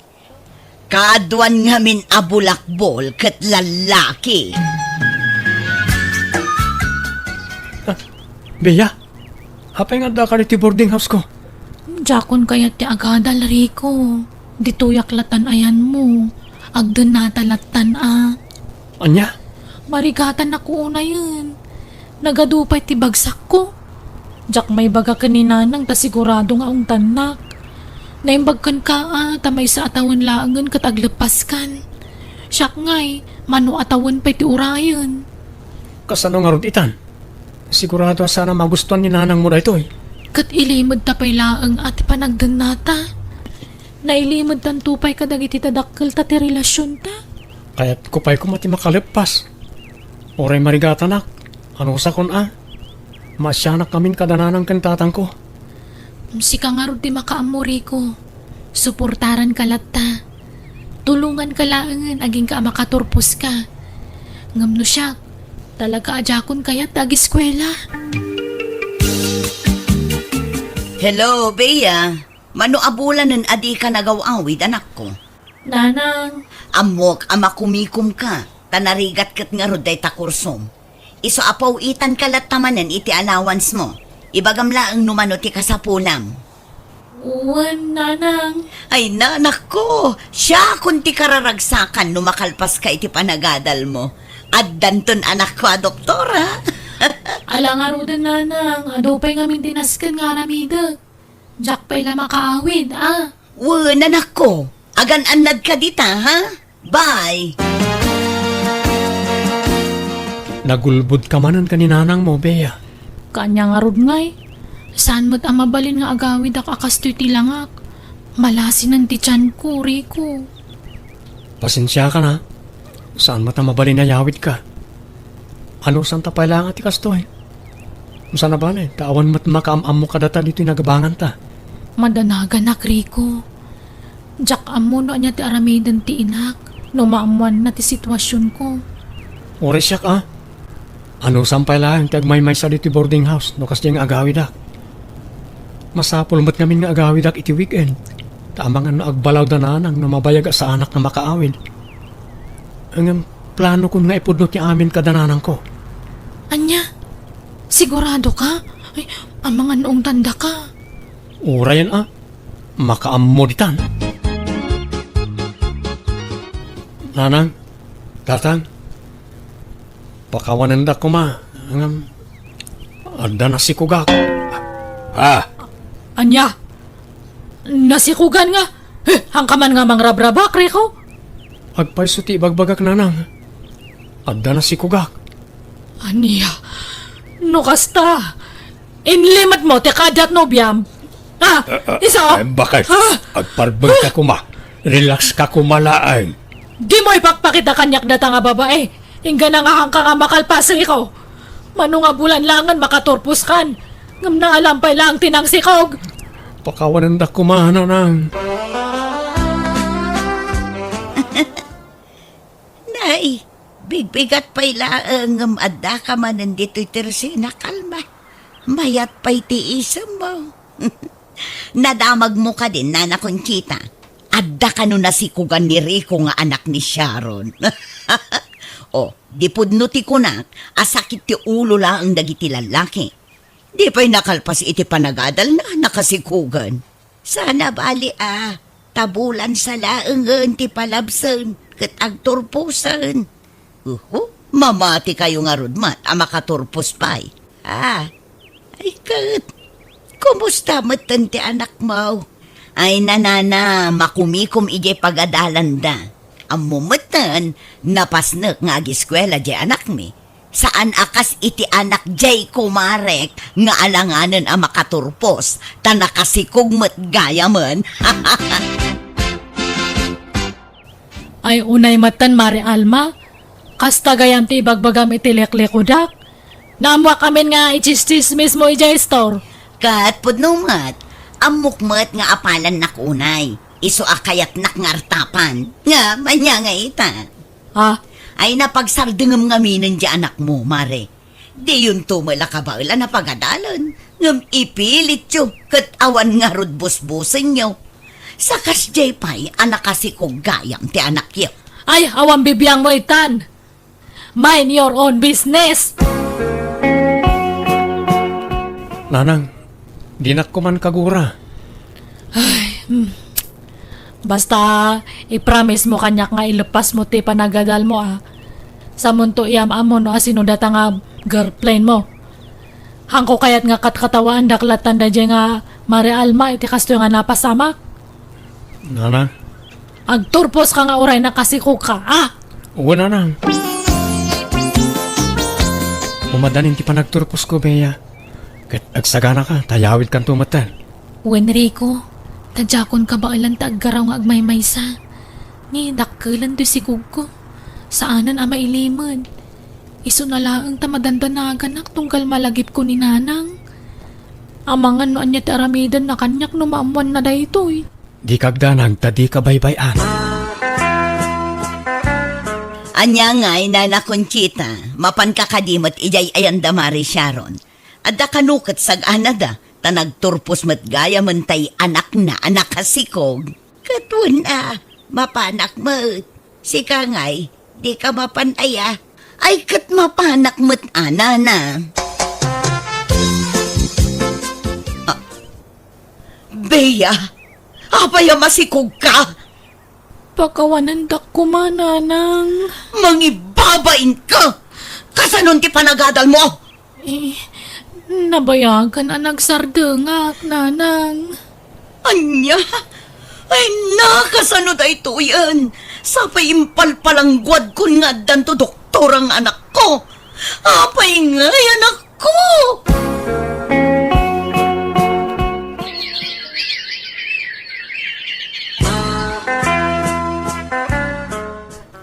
Kaadwan nga min abulakbol kat lalaki. Beya, hapay nga da ka ti boarding house ko. Jakon kaya ti agadal Rico. Dituyak latan ayan mo. Agdun natalatan Anya? Marigatan ako una yun. Nagadupay ti bagsak ko. Jak may baga kanina nang tasigurado nga ang tanak. Naimbagkan ka tamay sa atawan laangan kat aglepaskan. Siyak ngay, mano atawan pa'y ti urayan. Kasano nga rod itan? Sigurado sana magustuhan ni nanang mo na ito Kat ilimod tapay laang at panagdan nata. Nailimod tan tupay kadag iti tadakkel ta ti relasyon ta. Kaya't kupay ko mati makalipas. Oray marigatanak. Ano sa kon Masyanak kamin kadananang kantatang ko. Si ka nga ron ti makaamuri ko. Suportaran ka latta. Tulungan ka laangan aging ka makaturpos ka. Ngam no siya, talaga ajakon kaya tag-eskwela. Hello, Bea. Mano abulan ng adi ka nagawawid, anak ko. Nanang, Amok, amakumikum ka. Tanarigat kat nga roday takursom. Iso apaw itan kalat tamanan iti allowance mo. Ibagam ang numano ti kasapulam. uwan nanang. Ay nanak ko, siya kung ti kararagsakan numakalpas ka iti panagadal mo. At danton anak ko doktora. Alang arudan nanang, adupay ngamin tinaskan nga ramidag. Jak pa'y la makaawid, Nanak ko, agan-anad ka dita, ha? Bye! Nagulbud ka manan kaninanang mo, Bea. Kanya nga rod ngay. Saan mo't ang mabalin nga agawid ak akastoy tilangak. Malasin ang tichan ko, Rico. Pasensya ka na. Saan mo mabalin na yawid ka? Ano saan tapay lang ati kastoy? Saan na ba na Tawan mo't makaamam mo kadata dito yung nagabangan ta. Madanagan nak, Rico. Jak amo no anya ti aramidan ti inak. No maamuan na ti sitwasyon ko. Ore siya Ano sampay lang tagmay-may sa dito boarding house no kasi yung agawid ak. Masapul mo't ngamin nga agawid ak iti weekend. Tamang ano agbalaw da nanang no mabayag sa anak na makaawid. Ang plano ko nga ipudnot niya amin kadananang ko. Anya? Sigurado ka? Ay, ang mga noong tanda ka. Ura yan makaammo ditan. Nanang, tatang, pakawanan da ko ada na si kugak. Anya? Nasikugan nga. Hangkaman nga mangrabrabak, Rico. Agpayso ti bagbagak nanang. Adda na si kugak. Aniya, no kasta. Inlimad mo, te kadat no biyam. Isa? Ay, bakit? Ah! Agparbag ka kuma. Relax ka kumalaan. Di mo ipakpakita kanyak data nga babae. Ingga na nga hangka nga makalpas, Rico. Mano nga bulan langan makaturpus kan. Ngam na alampay lang tinang sikog. Pakawanan da kumana nang. Nay, bigbigat pa'y laang adda ka man nandito itersi na kalma. Mayat pa'y tiisam mo. Nadamag mo ka din, Nana Conchita. Adda ka nun nasikugan ni Rico nga anak ni Sharon. O, di pudno ti kunak, asakit ti ulo lang ang dagiti lalaki. Di pa'y nakalpas iti panagadal na nakasikugan. Sana bali tabulan sa laang ti palabsan, kat agturpusan. Mamati kayo nga rudmat, makaturpos pa'y. Ay kat, kumusta matan ti anak mo? Ay nanana, makumikom ije pagadalan da. Ang mumatan, napasnak nga agiskwela di anak mi. Saan akas iti anak jay kumarek nga alanganan ang makaturpos, ta nakasikog mat gaya man. Ay unay matan, Mari Alma. Kasta gayam ti ibagbagam iti leklekudak. Naamwa kami nga ichistis mismo ijay store. Kat pudnumat, ang mukmat nga apalan na kunay. Iso akayat nakngartapan. Nga, manya nga ita. Ay napagsardengam ngaminan di anak mo, Mare. Di yun tumala kabaila na pagadalan. Ngam ipilit yo, kat awan nga rod busbusin nyo. Sakas jay pa'y anak kasi kong gayam ti anak yo. Ay, awang bibiyang mo itan. Mind your own business. Nanang, di na ko man kagura. Basta, i-promise mo kanyak nga ilepas mo ti panagadal mo Sa munto iyam amo no asino data nga girlfriend mo. Hangko kayat nga katkatawaan daklatan da dyan nga Mari Alma iti kasto nga napasamak. Nanang, Agturpos ka nga uray na kasikog ka, uwa nanang. Umadanin ti panagturpos ko, Bea. Kat agsagana ka, tayawid kan tumatan. Wenrico, tadjakon ka ba ilan taggaraw nga agmaymaysa? Ni dakkelan to si ko. Saanan ama iliman? Iso na laang tamadandanagan ak tunggal malagip ko ni nanang. Amangan no anya ti aramidan na kanyak no maamuan na daytoy. Di kagdanag, tadi ka baybayan. Anya nga'y Nana Conchita, mapan kakadimot ijay ayanda Mari Sharon. Adda kanukat sag anada, ta nagturpos mat gaya mentay anak na anak kasikog. Katun mapanak mat. Sika nga'y, di ka mapanaya. Ay kat mapanak mat anana. Bea, apaya masikog ka? Pagkawanan dak kumananang. Mangibabain ka! Kasanon ti panagadal mo? Nabayagan na nagsardengak, nanang. Anya? Ay nakasano da ito yan. Sapay impalpalangguad kun nga danto doktor ang anak ko. Apay nga anak ko!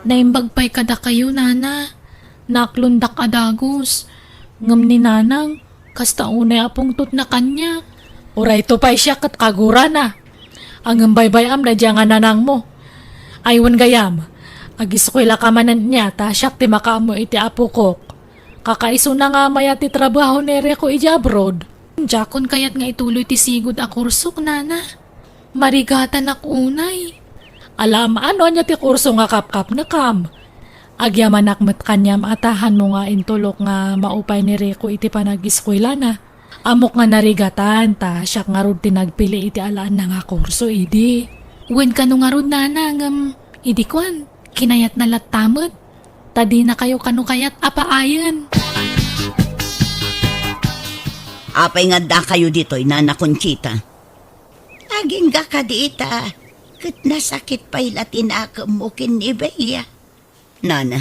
Naimbagpay kada kayo, nana. Naklundak adagos. Ngam ni nanang, kasta unay apong tut na kanya. Uray to pa'y siya kat kagura na. Ang baybayam na diya nga nanang mo. Aywan gayam, agiskwela ka manan niya, ta siyak ti makaamo iti apukok. Kakaiso na nga maya ti trabaho ni Reko ija abroad. Jakon kayat nga ituloy ti sigod a kursok, nana. Marigatan ak unay. Alam, ano niya ti kurso nga kap-kap na kam. Agyaman nakmet kanyam atahan mo nga intulok nga maupay ni Rico iti panagiskwela na. Amok nga narigatan, ta siya nga rod tinagpili iti alaan na nga kurso, idi. Wen ka no nga rod nanang, idi kwan, kinayat na latamot. Tadi na kayo kanu kayat apaayan. Apay nga da kayo dito'y Nana Conchita. Naging gakadita. Kat nasakit pa'y latinakam mo kinibeya. Nana,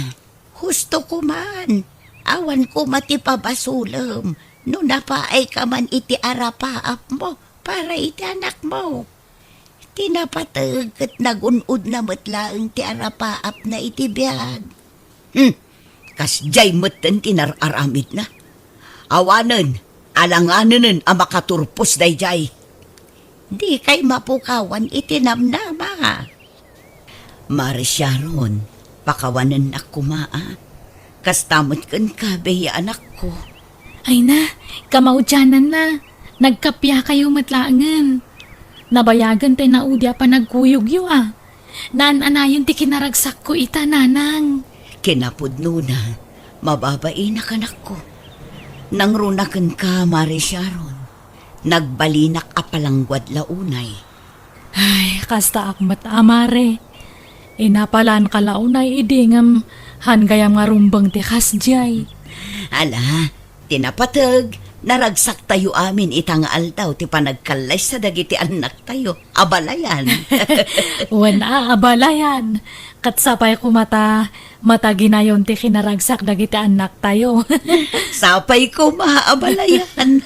husto ko man. Awan ko matipabasulam. No napaay ka man iti arapaap mo para iti anak mo. Tinapatag at nagunod na matlaang ti arapaap na iti biyag. Kasjay meten tinararamid na. Awanen, alanganen ang makaturpos dayjay. Di kay mapukawan itinamnama. Marisyaron, pakawanan na kumaa. Kastamot kan kabeya anak ko. Ay na, kamaudyanan na. Nagkapya kayo matlaangan. Nabayagan tayo na udya pa nagkuyog yu ah. Naan-anayon ti kinaragsak ko ita, nanang. Kinapudno na, mababae na kanak ko. Nang runakan ka, Marisyaron. Nagbalinak apalangwad launay. Ay, kasta akmat amare. Inapalan ka launay idingam hangayam nga rumbang ti kasjay. Ala, tinapatag. Naragsak tayo amin itang aldaw ti panagkalay sa dagiti anak tayo. Abalayan. Wana abalayan. Katsapay ko mata ginayon ti kinaragsak dagiti anak tayo. Sapay ko maabalayan.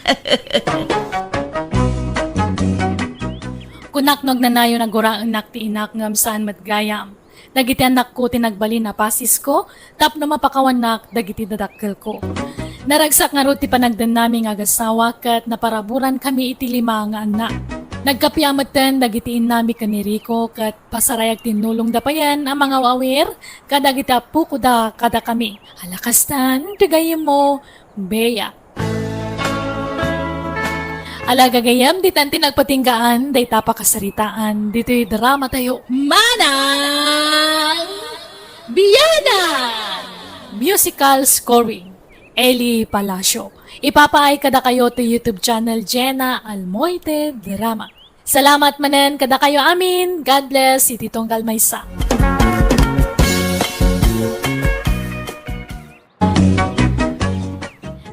Kunaknog na nayo nagura anak ti inak ngam saan matgayam. Dagiti anak ko tinagbali na pasis ko, tapno mapakawanak dagiti dadakkel ko. Naragsak nga ro ti panagdan naming agasawa kat naparaburan kami iti 5 nga anak. Nagkapiamatan dagiti nami kaniriko kat pasarayag tinulong dapayan ang mga wawir kadagiti apu ko da kada kami. Halakastan, digayem mo, beya. Alagagayam, di tanti nagpatinggaan, day tapakasaritaan, dito'y drama tayo, Manang Biyanan! Musical scoring, Eli Palacio. Ipapaay kada kayo to YouTube channel Jenna Almoite Drama. Salamat manen kada kayo amin. God bless, iti Tonggal Maysa.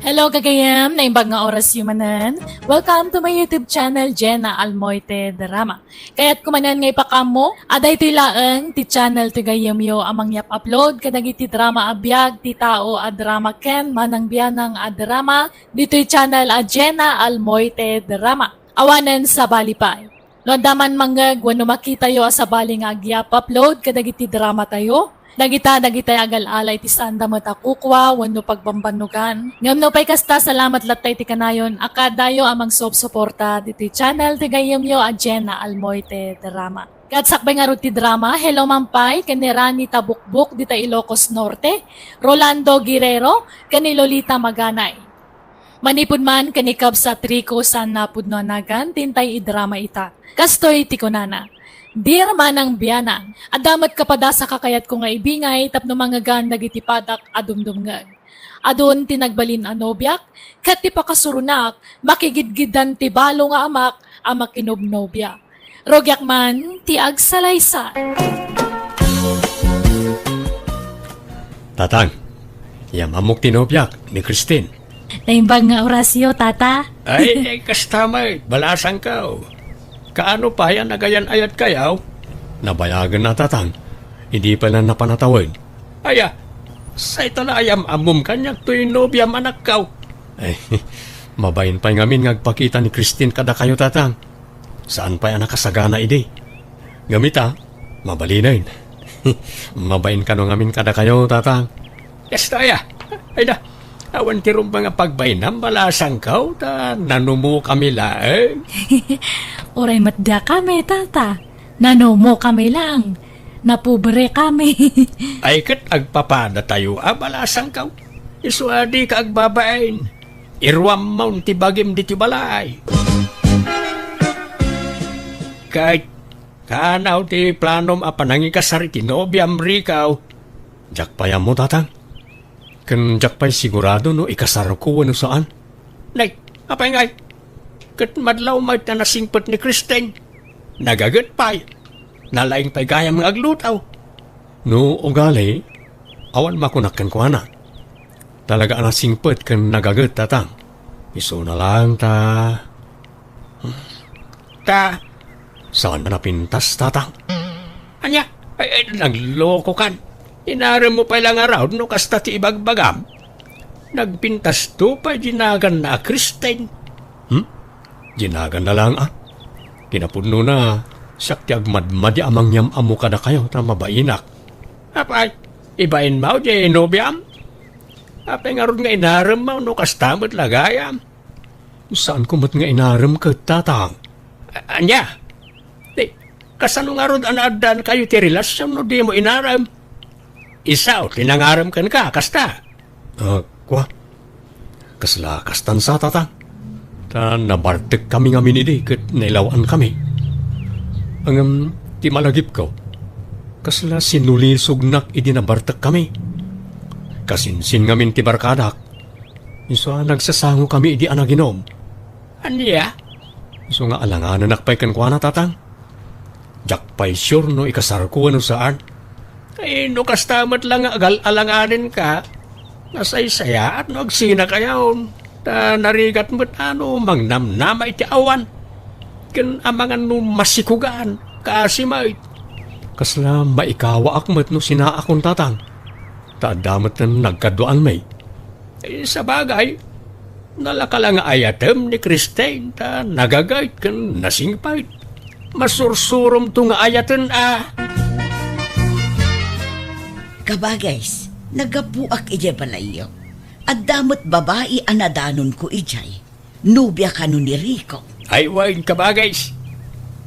Hello kagayam, naimbag nga oras yumanan. Welcome to my YouTube channel, Jenna Almoite Drama. Kaya't kumanan nga ipakam mo, aday ito'y laang, ti channel ti gayam yo amang yap upload, kadag iti drama abiyag, ti tao a drama ken, manang biyanang a drama, dito'y channel a Jenna Almoite Drama. Awanan sa balipay. Londaman manggag, wano makita yo sa baling agyap upload, kadag iti drama tayo. Dagita agal-alay ti sanda mo takukwa, wano pagbambanugan. Ngam no pay kasta, salamat latay ti kanayon. Akadayo amang suporta diti channel ti gayam yo a Jenna Almoite Drama. Katsakbay nga ro ti drama, hello mampay, kani Rani Tabukbuk dita Ilocos Norte, Rolando Guerrero, kani Lolita Maganay. Manipod man kani Kabsat Rico san napudno nagan, tintay idrama ita. Kastoy ti kunana. Dear manang biyanang, adamat kapada sa kakayat ko nga ibingay, tapno mga ganda gitipadak adumdumgan. Adon tinagbalin anobyak, kat ti pakasurunak, makigidgidan ti balo nga amak, amak kinobnobya. Rogyak man, ti agsalaysa. Tatang, yamamok tinobyak ni Christine. Naimbag nga orasyo, tata. Ay, kastamay, balasang ka. Kaano pa yan nagayan ayat kayaw? Nabayagan na tatang, hindi pa na napanatawin. Aya, sa ito na ayam amum kanyak to'y nobyam anak kaw. Ay, mabayin pa'y ngamin ngagpakita ni Christine kada kayo tatang. Saan pa'y nakasagana idi? Gamita, mabalinayin. Mabayin ka no ngamin kada kayo tatang. Kasta aya, ay da, awan tirong mga pagbainam balasang kaw, ta nanumo kami laeng. Oray matda kami, tata. Nanomo kami lang. Napubre kami. Ay kat agpapada tayo, balasang kaw. Isuadi ka agbabain. Irwam maun ti bagim di ti balay. Kahit kanaw ti planom apanangi kasari ti nobyam rikaw. Jakpayam mo tatang. Kan jakpay sigurado no ikasaro ko ano saan? Nay, apay ngay. Kat madlaw may tanasingpot ni Christine. Nagagat pa'y. Nalaing pa'y gayam ng aglutaw. No ugali, awan makunakan ko ana. Talaga anasingpot kan nagagat tatang. Iso na lang ta. Ta, Saan na napintas, tatang? Anya, ay nagloko kan. Inaram mo pa lang araw no kasta ti ibagbagam. Nagpintas to pa ginagan na Kristen. Ginagan na lang Kinapuno na, sakti agmadmadi amang yam amo ka na kayo na mabainak. Apay, ibain mo di nobyam. Apay nga ron nga inaram mo no kastamot lagayam. Saan kumot nga inaram ka, tatang? Anya, di, kasano nga ron anaadan kayo ti relasyon no di mo inaram. Isaw, tinangaram kan ka, kasta. Kwa? Kasla kastan sa tatang. Ta nabartek kami nga minidi kat nailawan kami. Ang ti malagip ko. Kasla sinulisog nak idi nabartek kami. Kasinsin ngamin ti barkadak. Iso nagsasango kami idi anaginom. Anya, Iso nga alanganan nakpay kan kwa na tatang. Jakpay sure no ikasar ko ano saan. ay no kastamot lang nga alanganin ka. Nasaysaya at no agsina kayaon. Ta narigat mo't ano, mangnamnama iti awan. Ken amangan no masikugaan, kasimay. Kasla maikawa akmat no sina akong tatang. Taadamat na nagkaduan may. Sa bagay, nalakalang ayatem ni Kristen, ta nagagayt ken nasingpayt. Masursurom to nga ayaten Kabagays, nagapuak ije balayo. At damot babae anadanon ko ijay. Nubya ka no ni Rico. Ay wain kabagays.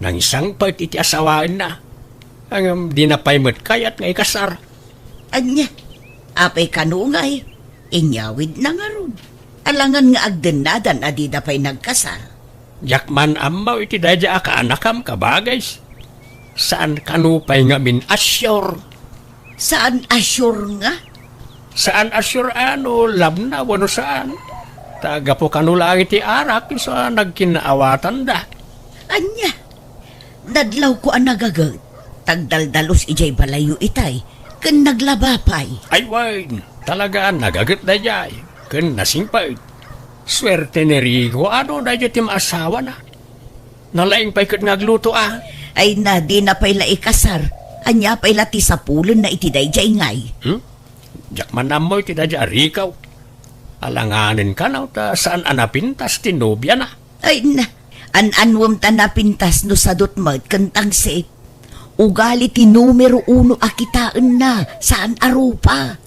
Nang isang part iti asawaan na. Ang dinapay mo't kayat nga ikasar. Anya, apay kanungay, inyawid na nga ron. Alangan nga agdenadan adida pa'y nagkasal. Yakman amaw iti dadya ka anakam kabagays. Saan kanupay nga min asyur? Saan assure nga? Saan asyur ano, labna, wano saan? Taga po kanulang iti arak, isa nagkinaawatan da. Anya, nadlaw ko ang nagagat. Tagdaldalos ijay balayo itay, kan naglabapay. Ay wain, talaga nagagat na jay. Kun nasingpay. Swerte ni Rico, ano na dyan tim asawa na? Nalaing pa'y kat ngagluto Ay na di na pa'y laikasar. Anya pa'y lati sa pulon na itiday jay ngay. Jakman na mo iti dadya Rico. Alanganin ka na, ta saan anapintas tinobya na. Ay na, an-anwam ta napintas no sadot mat kantang set. Ugali ti numero 1 akitaan na, saan arupa?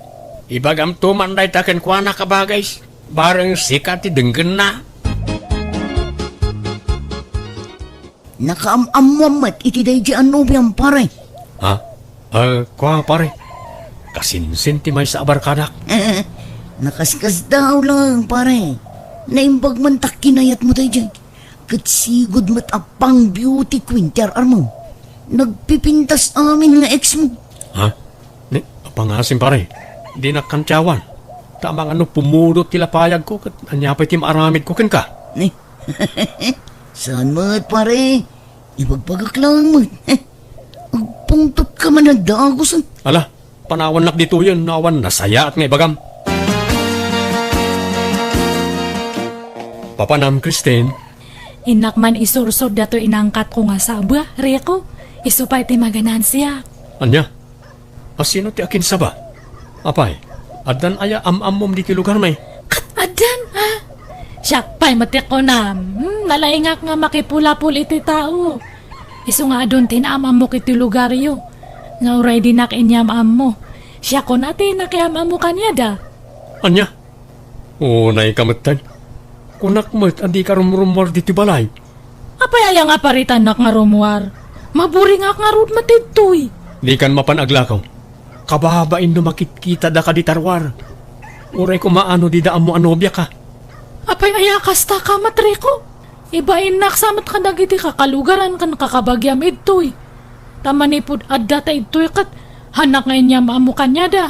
Ibagam tumanday taken kwa na kabagays. Barang sikat ti denggen na. Nakaamamwamat itiday jay anubiyang pare. Kwa pare. Kasinsin ti may sa abarkadak. Nakaskas daw lang, pare. Naimbag man tak kinayat mo tayo dyan. Katsigod mo't apang beauty queen, tiar mo. Nagpipintas amin nga ex mo. Ni, pangasim pare. Di nakantyawan. Tamang ano pumulot tilapayag ko kat anyapay ti maaramid ko ken ka. Eh, saan mo't, pare? Ibagpagak lang mo't. Agpungtot ka man na dagos. Ala, panawan nak dito yun, nawan nasaya at ngay bagam. Papanam, Kristen. Inak man isursod dato inangkat ko nga saba, Rico. Isupay ti maganan siya. Anya? Asino ti akin saba? Apay, adan aya am-amom di ti lugar may. Adan, ha? Siyak pa'y matik ko na. Nalaingak nga makipula-pul iti tao. Isu nga doon tinamam mo kiti lugaryo. Nga uray di nakinyamam mo. Siya ko natin nakiamam mo kanya da. Anya? Unay kamutan. Kunak mo't andi ka rumrumor di ti balay. Apay ayang aparitan nak nga rumwar. Maburi nga nga rud matidtoy. Di kan mapanaglakaw. Kabahabain no makikita da ka di tarwar. Uray ko maano di daan mo anobya ka. Apay ayakas ta ka matriko. Ibain naksamat ka dagiti kakalugaran kan kakabagyam idtoy. Tamanipod adda ta idtoy kat hanak ngayon niya maamu kanya da.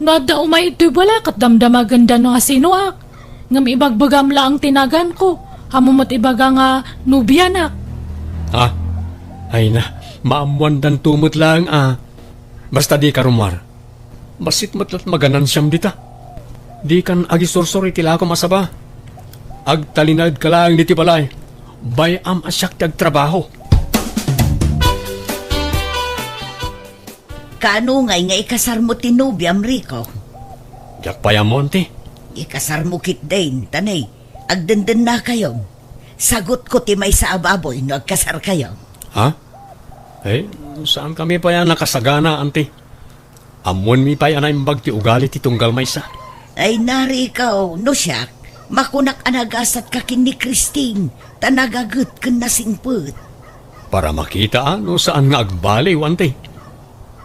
Nada umay idtoy bala kat damdamaganda no asinuak. Ngam ibagbagam la ang tinagan ko. Hamumot ibaga nga nubianak. Ay na, maamuan dan tumot lang Basta di ka rumar. Basit matlat maganan siyam dita. Di kan agisursuri tila ko masaba. Agtalinad ka lang di ti balay. Bayam asyak ti agtrabaho. Kano nga ikasar mo tinubyam, Rico? Jak payamon ti. Ikasar mo kit din, tanay. Agdenden na kayo. Sagot ko ti may sa ababoy no agkasar kayo. Ha? Eh, saan kami pa yan nakasagana, ante? Amon mi pa yan ay mbag ti ugali ti tunggal maysa. Ay nari ikaw, no siyak. Makunak anagasat ka kin ni Christine. Tanagagut ken nasingput. Para makita ano saan nga agbaliw, ante.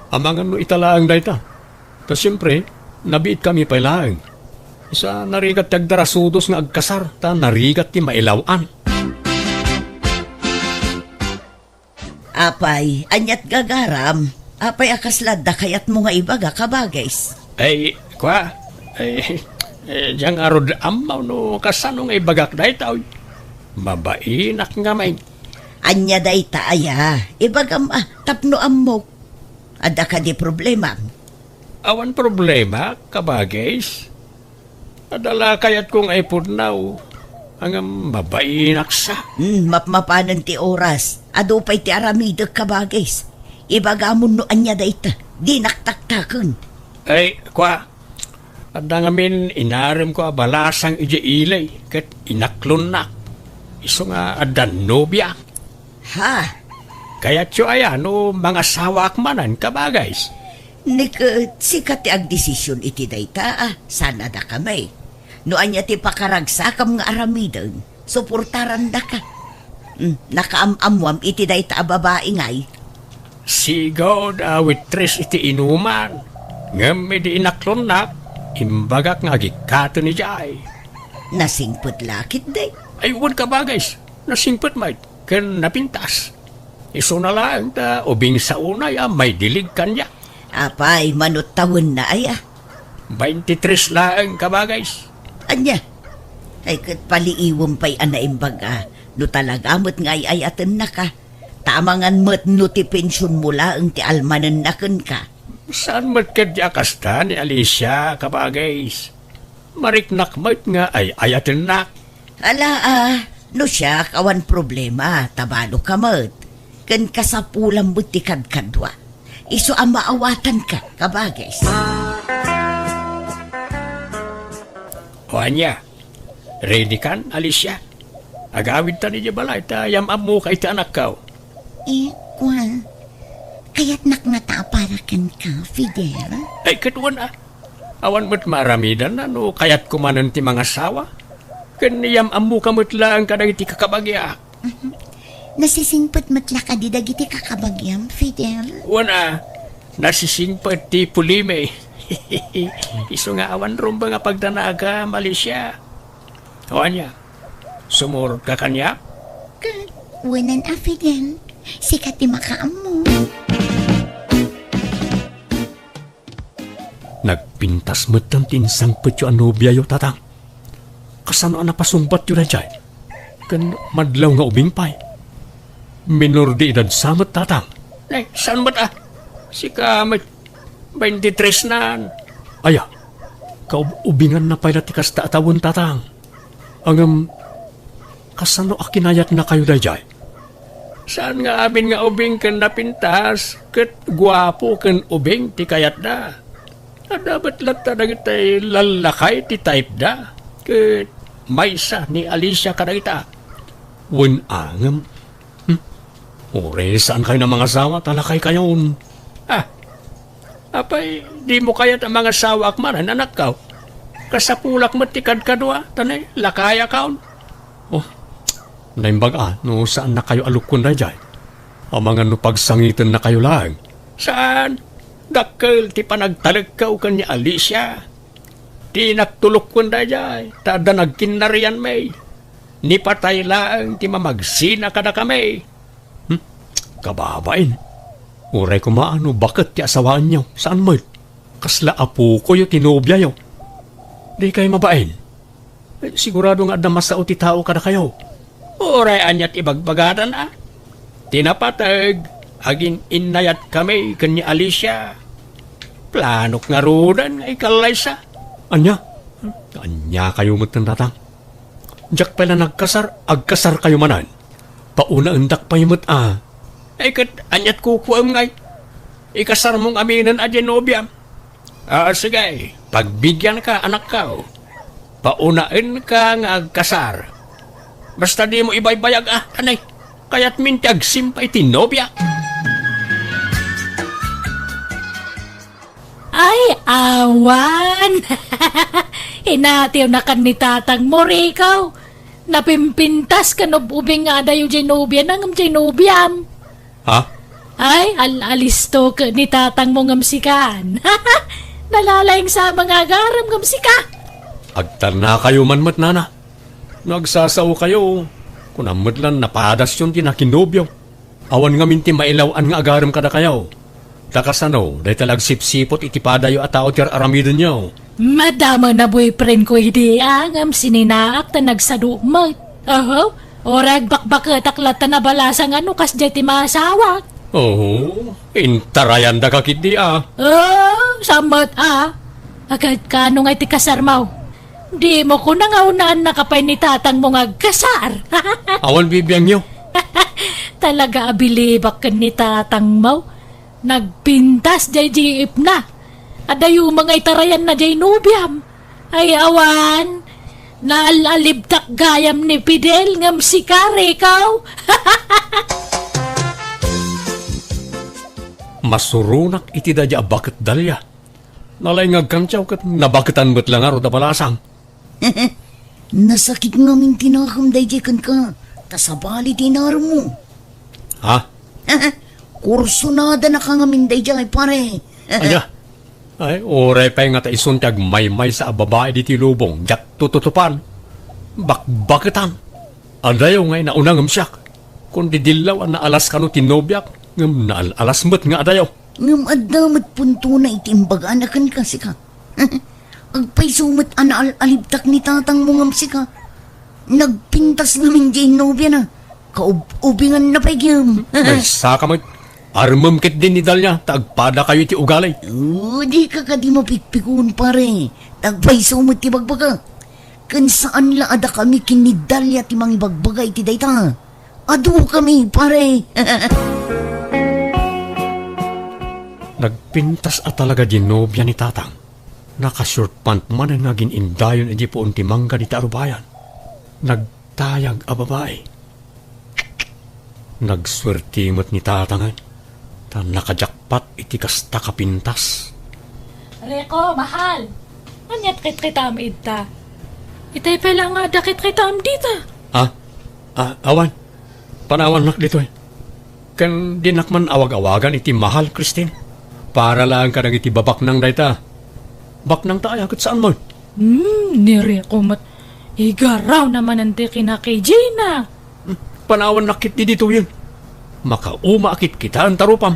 Amangan no italaang dayta. Ta siyempre, nabiit kami pa ilaang. Isa narigat tagdarasudos nga agkasar, ta narigat ti mailawan. Apay, anyat gagaram. Apay akaslad da kayat mo nga ibaga kabagays. Ay, kwa? Ay, diyang arod amaw no kasano nga ibagak dayta. Mabainak nga may. Anya day taaya. Ibagam tapno amok. Ada ka di problema. Awan problema, kabagays. Adala kayat kong ipudnaw. Ang mabainak sa. Mapmapanan ti oras. Ado pa'y ti aramidog kabagays. Ibagamon no anya day ta. Di naktaktakon. Ay, kwa? Adda ngamin inarim ko abalasang ije ilay. Kat inaklon na. Iso nga adan nobya. Ha? Kaya tiyo no mga sawak manan kabagays. Sikat ti agdesisyon iti day ta. Sana da kamay. No anya ti pakaragsakam nga aramidon, suportaran da ka. Nakaamamwam iti day ta babae ngay. Sigaw da waitress iti inuman. Ngam di inaklon na, imbagak nga gikato ni Jai. Nasingput lakit day. Ay, huwag ka ba guys? Nasingpot may, kan napintas. Iso na lang ta, ubing sa unay, may dilig kanya. Apay, manot tawon na ay 23 lang ka ba guys? Anya? Ay kat paliiwam pa'y anaimbaga. No talagamot ngay ay atin na ka. Tamangan mo't no ti pensyon mula ang ti almanan na kun ka. Saan mo't kadya kasta ni Alicia ka ba guys? Mariknak mo't nga ay ayatin na. Ala no siya kawan problema, tabalo ka mo't. Kan kasapulang mo't ti kadkadwa. Iso ang maawatan ka, kabagays. O anya, ready kan, Alicia? Agawid ta ni balay, tayam amo kay ta anak ka. Kwan, kaya't naknataparakan ka, Fidel? Ay, katuan awan mo't maramidan na, no, kaya't kumanan ti mga sawa. Kaniyam amo ka mo't lang kadang iti kakabagya. Nasisingpot matla ka di dagiti kakabagyam, Fidel. Nasisingpot ti pulime. Iso nga awan rumba nga pagdanaga, Malaysia. Awan niya, sumurot ka kanya? Wanan Fidel. Sikat di makaam mo. Nagpintas mo't ang tinsangpot yung anobya yung tatang. Kasano ang napasumbat yun na dyan? Kan madlaw nga ubing pay. Minor di edad samot tatang. Ay, saan mo't Si kamit, 23 na. Aya, kaubingan na pala ti kasta atawon tatang. Ang kasano akinayat na kayo dayjay? Saan nga amin nga ubing kan napintas, kat guwapo kan ubing ti kayat da. Dapat lata na kita'y lalakay ti type da. Kat maysa ni Alicia kadagita. Wen angam. Ore, saan kayo ng mga sawa? Talakay kayo. Apay, di mo kayat ang mga sawa akmanan, anak ka. Kasapulak mo tikad kadwa, tanay, lakaya kaon. Oh, naimbag no saan na kayo alukon na dyan? Ang mga no pagsangitan na kayo lang. Saan? Dakkel, ti panagtalagkaw ka ni Alicia. Ti naktulok ko na dyan, tada nagkinarian may. Ni patay lang, ti mamagsina ka na kami. Kababain. Uray ko maano, bakit ti asawaan niyo? Saan mo? Kasla apo ko yung tinobya yo. Di kayo mabain. Sigurado nga na masao ti tao ka na kayo. Uray anyat ibagbagadan Tinapatag, aging inayat kami kanya Alicia. Planok nga rudan, ay kalaysa. Anya? Anya kayo matang. Diyak pala nagkasar, agkasar kayo manan. Pauna undak pa yung ay kat anyat kukuam ngay. ikasar mong aminan a Genovia. Sige, pagbigyan ka anak ka, paunain ka nga agkasar. Basta di mo ibaybayag anay, kaya't mintiag simpay ti nobya. Ay, awan! Hinatiw na kan ni tatang mo, Rikaw. Napimpintas ka no ubing nga dayo Genovia nangam Genoviam. Ha? Ay, alisto ka ni tatang mo ngamsikan. Nalalayang sa mga garam ngamsika. Agtan na kayo manmat nana. Nagsasaw kayo. Kung amadlan napadas yun tinakinobyo. Awan nga minti mailawan nga agaram kada kayo. Takasano, dahi talag sipsipot itipadayo at tao tiyar aramidon nyo. Madama na boyfriend ko hindi angam sininaak ta nagsadumag. Orag bakbaka taklata na balasang ano kas jay ti maasawak. Oo, intarayan da kakit di Samat Agad ka nung ay ti kasarmaw. Di mo ko nangaunaan nakapay ni tatang mo nga kasar. Awan bibiyang nyo. Talaga abilibak ka ni tatang mo. Nagpintas jay jiip na. Adayo mga itarayan na jay nubiam. Ay awan. Naalalibtak gayam ni Fidel ngam si Karikaw. Masurunak iti dadya bakit dalya. Nalay nga kantyaw kat nabakitan mo't lang aro da balasang. Nasakit nga min tinakam dayjekan ka. Tasabali tinaro mo. Ha? Kurso na da nakangamin dayjay pare. Aya. Ay, oray pa nga ta isuntag may sa babae di tilubong. Gat tututupan. Bakbakitan. Adayo ngay naunang amsyak. Kung didilaw ang naalas ka no tinobyak. Ngam naalalas mo't nga adayo. Ngam adamat punto na itimbagaan akan kasi ka. Agpay sumat alibtak ni tatang mo ngam si ka. Nagpintas namin jay nobya na. Kaubingan na pagyam. Ay, saka mo't armam kit din ni Dalya. Tagpada kayo ti ugalay. Di ka di mapikpikun pare. Tagpay sumat ti bagbaga. Kan saan la ada kami kinidalya ti mga bagbagay ti dayta. Adu kami pare. Nagpintas at talaga ginobya ni tatang. Nakashort pant man ang naging indayon edi po unti mangga di tarubayan. Nagtayag a babae. Nagswertimot ni tatangan. Ta nakajakpat iti kasta kapintas. Reko, mahal. Anyat kit-kitam ita. Itay pala nga dakit kitam dita. Awan. Panawan nak dito eh. Kan dinakman awag-awagan iti mahal, Christine. Para lang ka nang iti babak nang dayta. Bak nang tayo kat saan mo? Nireko mat. Igaraw naman ang kina kay Gina. Panawan nakit di dito yun. Makaumakit kita ang tarupam.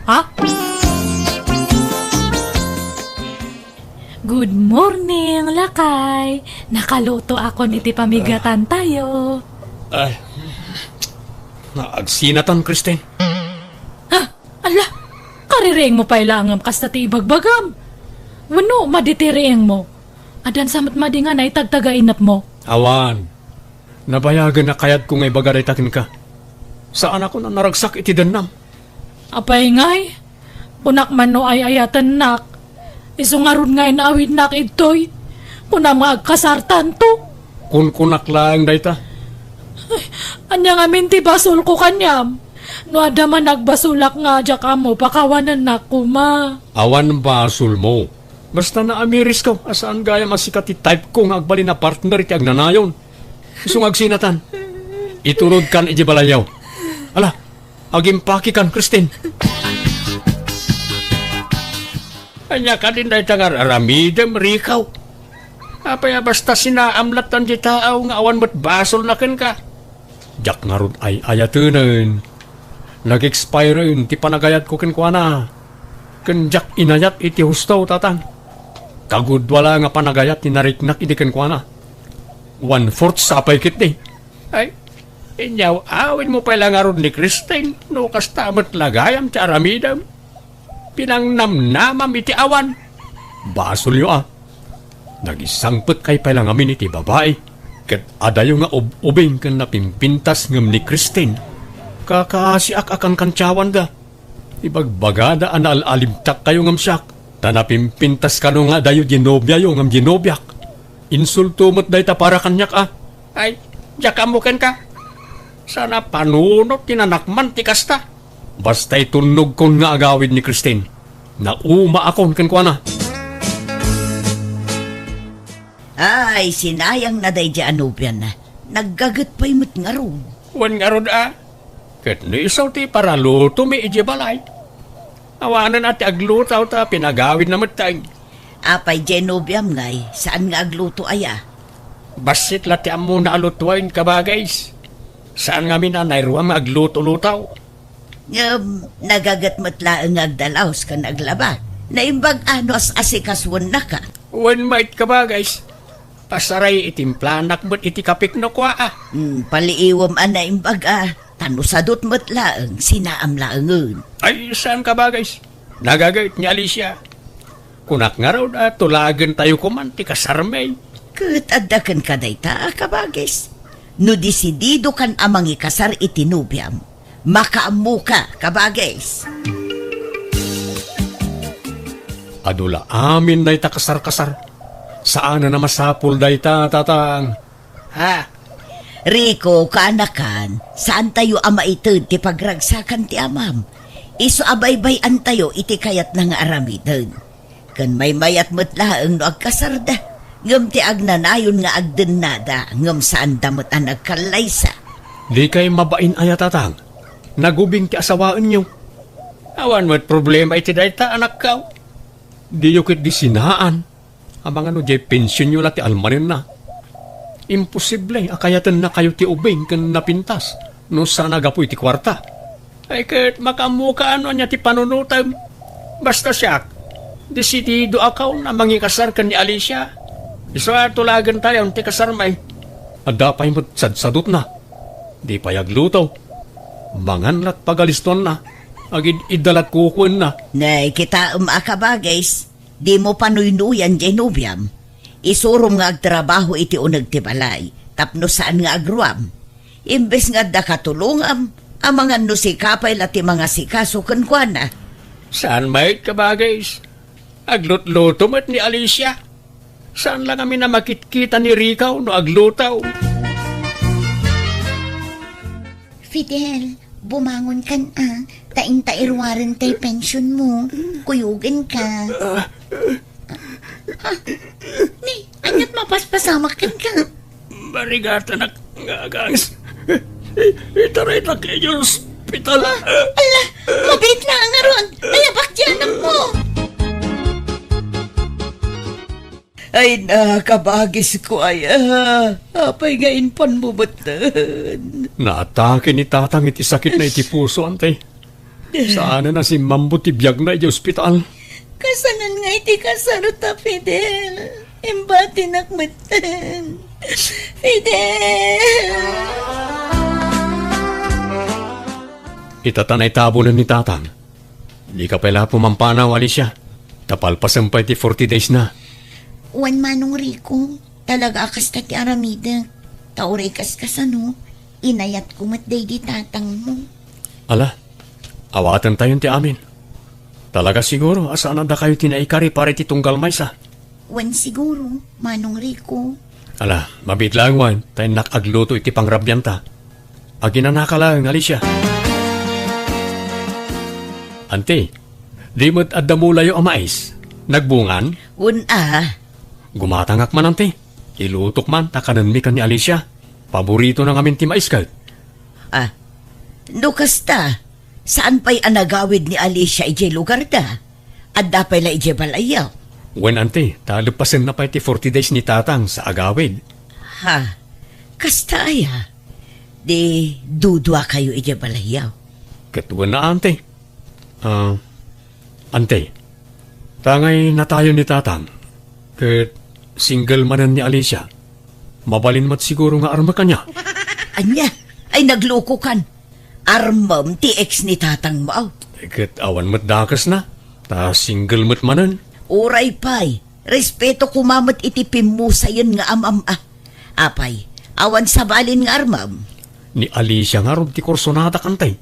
Ha? Good morning, Lakay. Nakaluto ako iti pamigatan tayo. Ay, naagsinatan, Christine. Ala, karireng mo pa ilangam kasta ti ibagbagam. Wano, maditireeng mo. Adan samat madingan ay tagtagainap mo. Awan, nabayagan na kayat kung ay bagaray takin ka. Saan ako na naragsak iti danam? Apay ngay, punak man no ay ayatan nak. Isungarun ngay na awid nak itoy. Kuna magkasartan to. Kun-kunak lang dayta. Anya nga minti basol ko kanyam. No ada man nagbasulak nga adya ka mo, pakawanan na kuma. Awan basul mo. Basta na amiris ko, asaan gaya masikat type ko nga agbali na partner iti agnanayon. Isung agsinatan. Iturod kan iti balayaw. Ala, agimpaki kan, Christine. Anya ka din dahi tangar aramidem, Rikaw. Apaya basta sinaamlatan di tao nga awan mo't basol na ken ka. Jak nga ron ay ayatunan. Nag-expire yun, ti panagayat ko kenkwana. Kenjak inayat iti husto, tatang. Kagud wala nga panagayat ti nariknak iti kenkwana. 1/4 sapay kit di. Ay, inyaw awin mo pala nga ron ni Christine. No kastamat lagayam ti aramidem. Pinangnamnamam iti awan. Basol yo Nagisangpet kay palang amin iti babae. Ket adayo nga ubing kan napimpintas ngem ni Christine. Kakasiak akan kantyawan da. Ibagbagada anal alimtak kayo ngam siyak. Tanapimpintas ka nga dayo ginobya yung ngam ginobyak. Insulto mo't day ta para kanyak Ay, diyak amukan ka. Sana panunot tinanakman ti kasta. Basta itunog kon nga agawid ni Christine. Nauma akon kan na. Ay, sinayang na day di anubyan na. Naggagat pa'y mo't nga ron. Wan nga ron Kat ni isaw ti para luto mi iji balay. Awanan ati aglutaw ta pinagawid na matay. Apay Genobiam ngay, saan nga agluto aya? Basit lati amo na alutwain ka ba guys? Saan nga minanayruang agluto-lutaw? Nagagat matla ang agdalaos ka naglaba. Naimbag ano as asikaswan na ka. Wan mait ka ba guys? Pasaray itimplanak mo't iti kapik no kwa Paliiwam ana imbag tanusadot matla ang sinaam laangon. Ay, saan ka ba guys? Nagagait ni Alicia. Kunak nga raw tulagan tayo kuman ti kasarmay. Katadakan ka dayta kabagis. No disidido kan amang ikasar itinubyam. Makaamu ka kabagis. Adula amin day ta kasar-kasar. Saan na masapul day ta tatang? Ha? Rico, kaanakan, saan tayo ama itod ti pagragsakan ti amam? Iso abaybay-an tayo iti kayat ng aramidon. Kan may mayat matlaang no agkasarda, ngam ti agnanayon nga agdenada, ngam saan damot ang nagkalaysa. Di kay mabain aya tatang. Nagubing ti asawaan nyo. Awan mo't problema iti dayta anak ka. Di yukit di sinaan. Amang ano jay pensyon nyo lati almanin na. Imposible, akayatan na kayo ti ubing kan napintas. No sana gapoy ti kwarta. Ay kat makamuka ano niya ti panunutan. Basta siya, desidido akaw na mangikasar ka ni Alicia. Iso tulagan tayo ti kasar may. Adapay mo't sadsadot na. Di payaglutaw. Manganlat pagaliston na. Agid idalat kukun na. Nay, kita akabagis, di mo panuynuyan Genobiam. Isurom nga agtrabaho iti unag ti balay, tapno saan nga agruam. Imbes nga da katulungam, ang mga nusikapay lati mga sikaso kankwana. Saan may ka ba guys? Aglutluto mo't ni Alicia. Saan lang kami na makitkita ni Ricaw no aglutaw? Fidel, bumangon kan taing tairwaran tay pension mo. Kuyugan ka. Ni, anyat mapaspasamak ka. Barigata na ngagangs. Itaray na kayo hospital. Ala, mabit lang nga ron. Alabak dyan mo. Ay nakabagis ko ay apay ngayon panbubatan. Naatake ni tatang iti sakit na iti puso ante. Saan na si Mambo ti biyag na iti ospital? Kasanan nga iti kasarota, Fidel. Imbati nakmatan. Fidel! Itatanay tabo na ni tatang. Di ka pala pumampanaw, Alicia. Tapalpasan pa iti 40 days na. Wan manong Rico, talaga akas ti aramida. Tauray kaskasano, inayat ko matday di tatang mo. Ala, awatan tayo ti amin. Talaga siguro, asaan na kayo tinaikari para iti tunggal maysa. Wan siguro, manong Rico. Ala, mabit lang wan, tayo nakagluto iti pangrabyanta. Aginanaka lang, Alicia. Ante, di mo't adamulayo ang mais. Nagbungan? Gumatangak man ante. Ilutok man, takanan mi ka ni Alicia. Paborito ng amin ti mais ka. Kasta, saan pa'y anagawid ni Alicia ije lugar da? At dapay la ije balayaw. Wen ante, talupasin na pa iti 40 days ni tatang sa agawid. Kasta aya. Di dudwa kayo ije balayaw. Katuwa na ante. Ante, tangay na tayo ni tatang. Kat single manan ni Alicia. Mabalin mat siguro nga arma kanya. Anya, ay nagloko kan. Armam ti ex ni tatang mo. Kat awan mat dakas na. Ta single mat manan. Uray pay, respeto kumamat iti pimusayan nga amam Apay, awan sabalin nga armam. Ni Alicia nga ron ti korsonata kantay.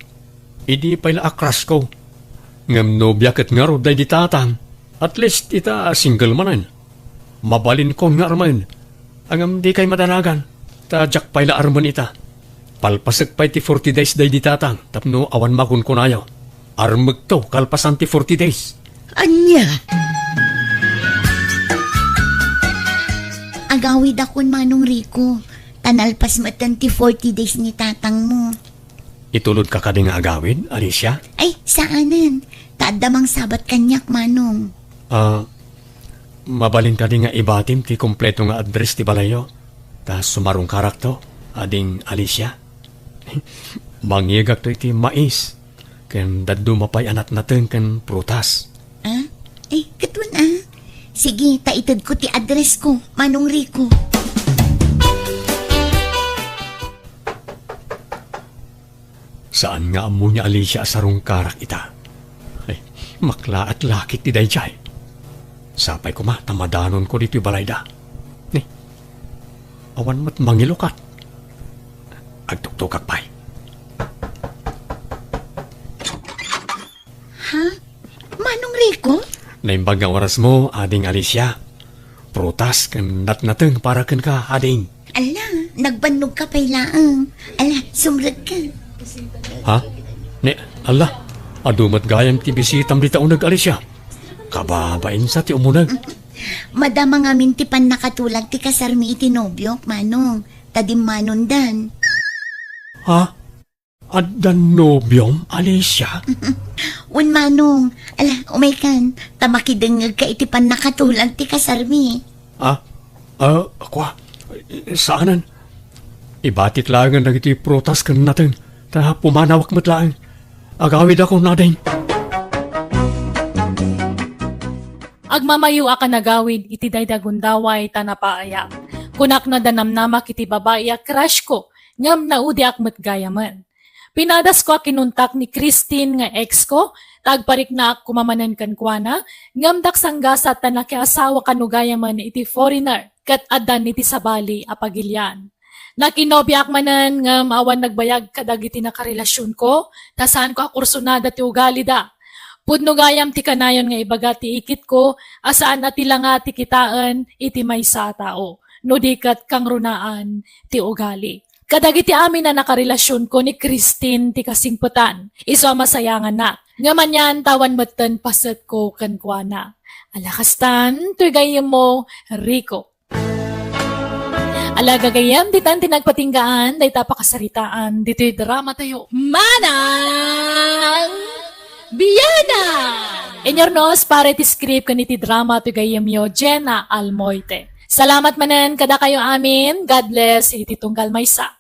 Idi pa'y la akras ko. Ngam nobya ket nga ro day ditatang. At least ita single manan. Mabalin ko nga arman. Angam di kay madanagan. Tajak pay la arman ita. Palpasag pay ti 40 days day ditatang. Tapno awan makun kunayo. Armag to kalpasan ti 40 days. Anya? Agawid akon Manong Rico. Tanalpas matan ti 40 days ni tatang mo. Itulod ka kading agawin, Alicia? Ay, saanan? Tadamang sabat kanyak, Manong. Mabalin ka din nga ibatim ti kompleto nga address ti balayo. Ta sumarong karakto, ading Alicia. Mangyegak to iti mais. Ken daddo mapay anat natin ken prutas. Ah? Ay, katun ah. Sige, taitad ko ti address ko, Manong Rico. Saan nga amo niya Alicia asarong karak ita? Ay, makla at lakit ti dayjay. Sapay ko ma, tamadanon ko dito balayda. Awan mat mangilukat. Agtuktukak pay. Ha? Manong Rico? Naimbag nga oras mo, ading Alicia. Prutas kan natnateng para ken ka, ading. Ala, nagbanog ka pay laang. Ala, sumrag ka. Ha? Allah, adumat gayam ti bisitam di taunag Alicia. Kababain sa ti umunag. Madama nga mintipan nakatulag ti kasarmi iti nobyo, Manong. Tadim manundan. Ha? Adan nobyom, Alicia? Un Manong, ala, umaykan. Tamakidengag ka iti pan nakatulag ti kasarmi. Akwa? Saanan? Ibatit lang ang nagiti protas kan natin. Ta pumanawak matlaan. Agawid ako na din. Agmamayo ka nagawid iti daydagundaway tanapaaya. Kunak na danamnamak iti babaya crush ko ngam naudi akmat gayaman. Pinadas ko kinuntak ni Christine nga ex ko, tagparik na kumamanan kan kuana, ngam daksanggasat ta nakiasawa kanugayaman iti foreigner, kat adan iti sabali apagilyan. Nakinobyak manan ngam awan nagbayag kadag iti nakarelasyon ko, tasaan ko akursunada ti ugali da. Pudno gayam ti kanayon nga ibaga ti ikit ko, asaan ati lang nga ti kitaan iti may sa tao, no dikat kang runaan ti ugali. Kadagiti amin na nakarelasyon ko ni Christine ti kasingputan. Iso masayangan na. Ngaman yan, tawan matan paset ko kankwana. Alakastan, tuyagayam mo, Rico. Alagagayam, ditan tinagpatinggaan, day tapakasaritaan, dito'y drama tayo. Manang! Biyana! Inyornos, pare ti script kaniti drama tuyagayam yo, Jenna Almoite. Salamat manan kada kayo amin. God bless. Iti tunggal maysa.